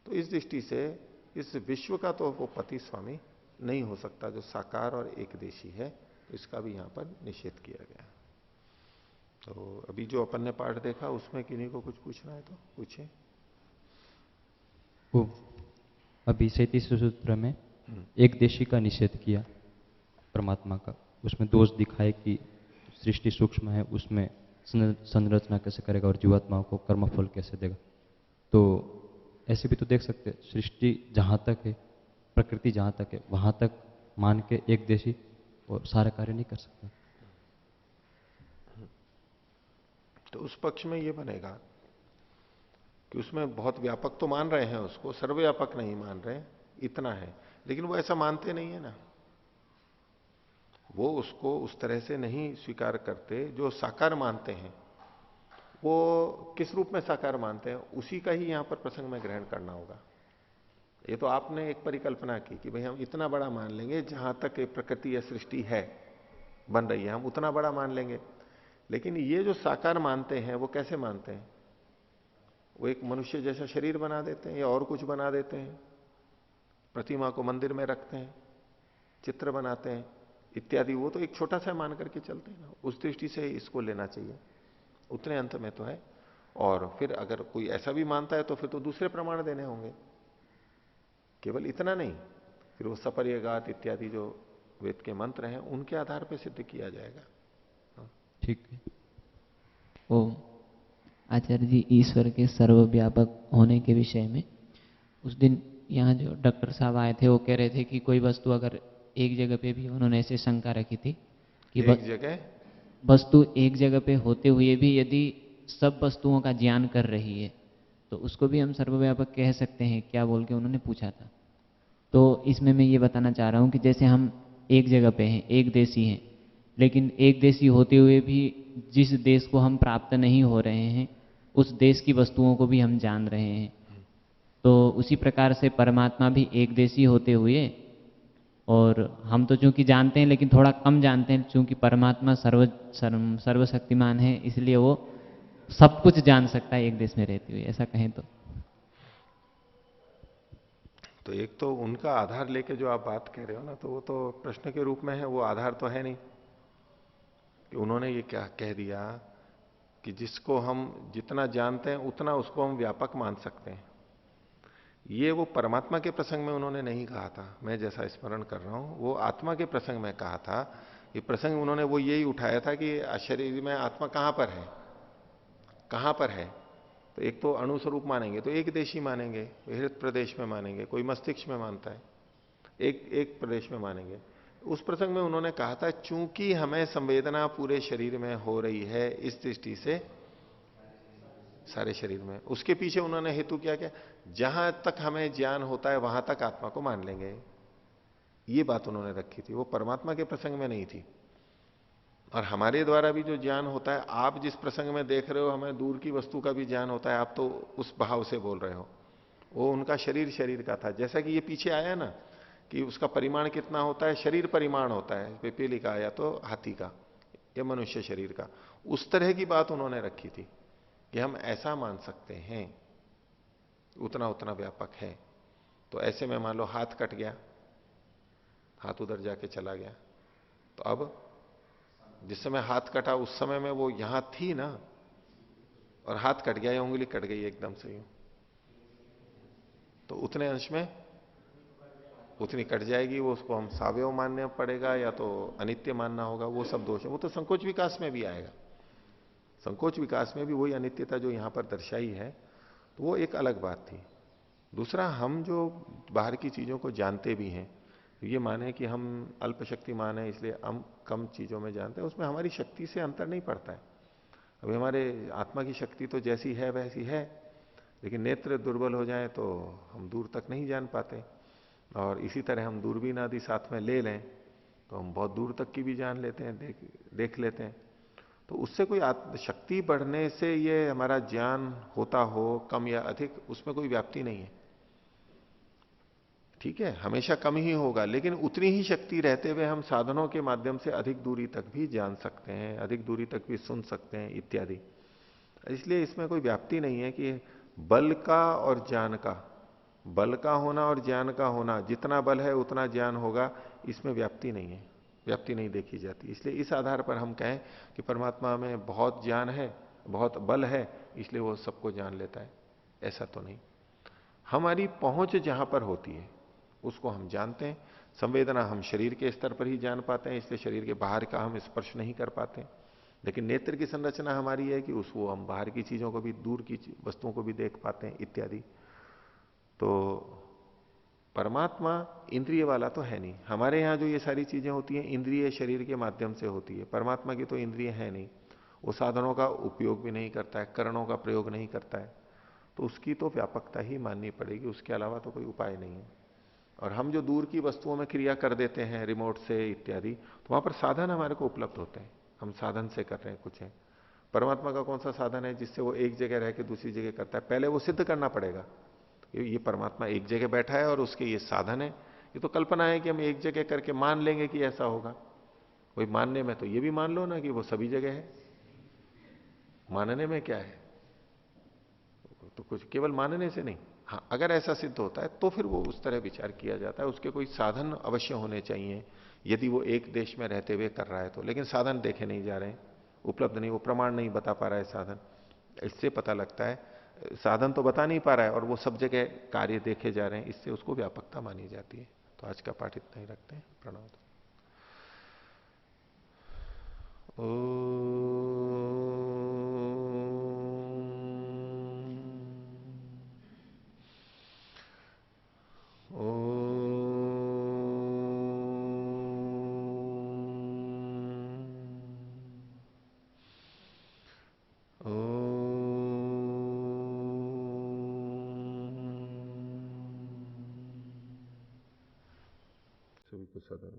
S1: तो इस दृष्टि से इस विश्व का तो वो पति स्वामी नहीं हो सकता जो साकार और एक देशी है, तो इसका भी यहां पर निषेध किया गया। तो अभी जो अपन ने पाठ देखा उसमें किन्हीं को कुछ पूछना है तो पूछे।
S3: वो अभी 37 सूत्र में एक देशी का निषेध किया परमात्मा का, उसमें दोष दिखाए कि सृष्टि सूक्ष्म है, उसमें संरचना कैसे करेगा और जीवात्माओं को कर्मफल कैसे देगा। तो ऐसे भी तो देख सकते हैं, सृष्टि जहां तक है, प्रकृति जहां तक है, वहां तक मान के एक देशी और सारे कार्य नहीं कर सकता।
S1: तो उस पक्ष में ये बनेगा कि उसमें बहुत व्यापक तो मान रहे हैं उसको, सर्वव्यापक नहीं मान रहे, इतना है, लेकिन वो ऐसा मानते नहीं है ना, वो उसको उस तरह से नहीं स्वीकार करते। जो साकार मानते हैं वो किस रूप में साकार मानते हैं, उसी का ही यहां पर प्रसंग में ग्रहण करना होगा। ये तो आपने एक परिकल्पना की कि भाई हम इतना बड़ा मान लेंगे, जहां तक प्रकृति या सृष्टि है, बन रही है, हम उतना बड़ा मान लेंगे। लेकिन ये जो साकार मानते हैं वो कैसे मानते हैं? वो एक मनुष्य जैसा शरीर बना देते हैं या और कुछ बना देते हैं, प्रतिमा को मंदिर में रखते हैं, चित्र बनाते हैं इत्यादि, वो तो एक छोटा सा मान करके चलते हैं ना। उस दृष्टि से इसको लेना चाहिए, उतने अंत में तो है। और फिर अगर कोई ऐसा भी मानता है तो फिर तो दूसरे प्रमाण देने होंगे, केवल इतना नहीं, फिर वो सपर्यगात इत्यादि जो वेद के मंत्र हैं उनके आधार पर सिद्ध किया जाएगा।
S3: ठीक है।
S4: ओम। आचार्य जी, ईश्वर के सर्वव्यापक होने के विषय में उस दिन यहाँ जो डॉक्टर साहब आए थे वो कह रहे थे कि कोई वस्तु अगर एक जगह पे भी, उन्होंने ऐसे शंका रखी थी कि
S1: एक जगह
S4: वस्तु एक जगह पे होते हुए भी यदि सब वस्तुओं का ज्ञान कर रही है तो उसको भी हम सर्वव्यापक कह सकते हैं क्या, बोल के उन्होंने पूछा था। तो इसमें मैं ये बताना चाह रहा हूँ कि जैसे हम एक जगह पे हैं, एक देशी हैं, लेकिन एक देशी होते हुए भी जिस देश को हम प्राप्त नहीं हो रहे हैं उस देश की वस्तुओं को भी हम जान रहे हैं। तो उसी प्रकार से परमात्मा भी एक देशी होते हुए, और हम तो चूंकि जानते हैं लेकिन थोड़ा कम जानते हैं, चूंकि परमात्मा सर्वशक्तिमान है इसलिए वो सब कुछ जान सकता है एक देश में रहते हुए, ऐसा कहें
S1: तो एक तो उनका आधार लेके जो आप बात कह रहे हो ना, तो वो तो प्रश्न के रूप में है, वो आधार तो है नहीं कि उन्होंने ये क्या कह दिया कि जिसको हम जितना जानते हैं उतना उसको हम व्यापक मान सकते हैं। ये वो परमात्मा के प्रसंग में उन्होंने नहीं कहा था, मैं जैसा स्मरण कर रहा हूं, वो आत्मा के प्रसंग में कहा था। ये प्रसंग उन्होंने वो यही उठाया था कि शरीर में आत्मा कहां पर है, कहां पर है। तो एक तो अणु स्वरूप मानेंगे तो एक देशी मानेंगे, हृदय प्रदेश में मानेंगे, कोई मस्तिष्क में मानता है, एक प्रदेश में मानेंगे। उस प्रसंग में उन्होंने कहा था चूंकि हमें संवेदना पूरे शरीर में हो रही है, इस दृष्टि से सारे शरीर में, उसके पीछे उन्होंने हेतु किया क्या, जहां तक हमें ज्ञान होता है वहां तक आत्मा को मान लेंगे, ये बात उन्होंने रखी थी, वो परमात्मा के प्रसंग में नहीं थी। और हमारे द्वारा भी जो ज्ञान होता है, आप जिस प्रसंग में देख रहे हो हमें दूर की वस्तु का भी ज्ञान होता है, आप तो उस भाव से बोल रहे हो। वो उनका शरीर शरीर का था, जैसा कि ये पीछे आया ना कि उसका परिमाण कितना होता है, शरीर परिमाण होता है पिपीली का या तो हाथी का या मनुष्य शरीर का। उस तरह की बात उन्होंने रखी थी कि हम ऐसा मान सकते हैं, उतना उतना व्यापक है। तो ऐसे में मान लो हाथ कट गया, हाथ उधर जाके चला गया, तो अब जिस समय हाथ कटा उस समय में वो यहां थी ना, और हाथ कट गया या उंगली कट गई एकदम से यूं, तो उतने अंश में उतनी कट जाएगी, वो उसको हम सावयव मानना पड़ेगा या तो अनित्य मानना होगा, वो सब दोष है। वो तो संकोच विकास में भी आएगा, संकोच विकास में भी वही अनित्यता जो यहां पर दर्शाई है, तो वो एक अलग बात थी। दूसरा, हम जो बाहर की चीजों को जानते भी हैं, ये माने कि हम अल्प शक्तिमान है इसलिए हम कम चीजों में जानते हैं, उसमें हमारी शक्ति से अंतर नहीं पड़ता है। अभी हमारे आत्मा की शक्ति तो जैसी है वैसी है, लेकिन नेत्र दुर्बल हो जाए तो हम दूर तक नहीं जान पाते। और इसी तरह हम दूरबीन आदि साथ में ले लें तो हम बहुत दूर तक की भी जान लेते हैं, देख लेते हैं। तो उससे कोई शक्ति बढ़ने से ये हमारा ज्ञान होता हो कम या अधिक, उसमें कोई व्याप्ति नहीं है। ठीक है, हमेशा कम ही होगा, लेकिन उतनी ही शक्ति रहते हुए हम साधनों के माध्यम से अधिक दूरी तक भी जान सकते हैं, अधिक दूरी तक भी सुन सकते हैं इत्यादि। इसलिए इसमें कोई व्याप्ति नहीं है कि बल का और ज्ञान का, बल का होना और ज्ञान का होना, जितना बल है उतना ज्ञान होगा, इसमें व्याप्ति नहीं है, व्याप्ति नहीं देखी जाती। इसलिए इस आधार पर हम कहें कि परमात्मा में बहुत ज्ञान है, बहुत बल है, इसलिए वो सबको जान लेता है, ऐसा तो नहीं। हमारी पहुंच जहां पर होती है उसको हम जानते हैं। संवेदना हम शरीर के स्तर पर ही जान पाते हैं, इसलिए शरीर के बाहर का हम स्पर्श नहीं कर पाते। लेकिन नेत्र की संरचना हमारी है कि उसको हम बाहर की चीजों को भी, दूर की वस्तुओं को भी देख पाते हैं इत्यादि। तो परमात्मा इंद्रिय वाला तो है नहीं। हमारे यहां जो ये सारी चीजें होती हैं इंद्रिय शरीर के माध्यम से होती है, परमात्मा की तो इंद्रिय है नहीं, वो साधनों का उपयोग भी नहीं करता है, करणों का प्रयोग नहीं करता है, तो उसकी तो व्यापकता ही माननी पड़ेगी, उसके अलावा तो कोई उपाय नहीं है। और हम जो दूर की वस्तुओं में क्रिया कर देते हैं रिमोट से इत्यादि, तो वहां पर साधन हमारे को उपलब्ध होते हैं, हम साधन से कर रहे हैं कुछ है। परमात्मा का कौन सा साधन है जिससे वो एक जगह रह के दूसरी जगह करता है? पहले वो सिद्ध करना पड़ेगा ये परमात्मा एक जगह बैठा है और उसके ये साधन है। ये तो कल्पना है कि हम एक जगह करके मान लेंगे कि ऐसा होगा। वही मानने में तो ये भी मान लो ना कि वो सभी जगह है, मानने में क्या है, तो कुछ केवल मानने से नहीं। हाँ, अगर ऐसा सिद्ध होता है तो फिर वो उस तरह विचार किया जाता है, उसके कोई साधन अवश्य होने चाहिए, यदि वो एक देश में रहते हुए कर रहा है तो। लेकिन साधन देखे नहीं जा रहे हैं, उपलब्ध नहीं, वो प्रमाण नहीं बता पा रहा है साधन। इससे पता लगता है साधन तो बता नहीं पा रहा है और वो सब जगह कार्य देखे जा रहे हैं, इससे उसको व्यापकता मानी जाती है। तो आज का पाठ इतना ही रखते हैं। प्रणव। ओ सभी को सदन।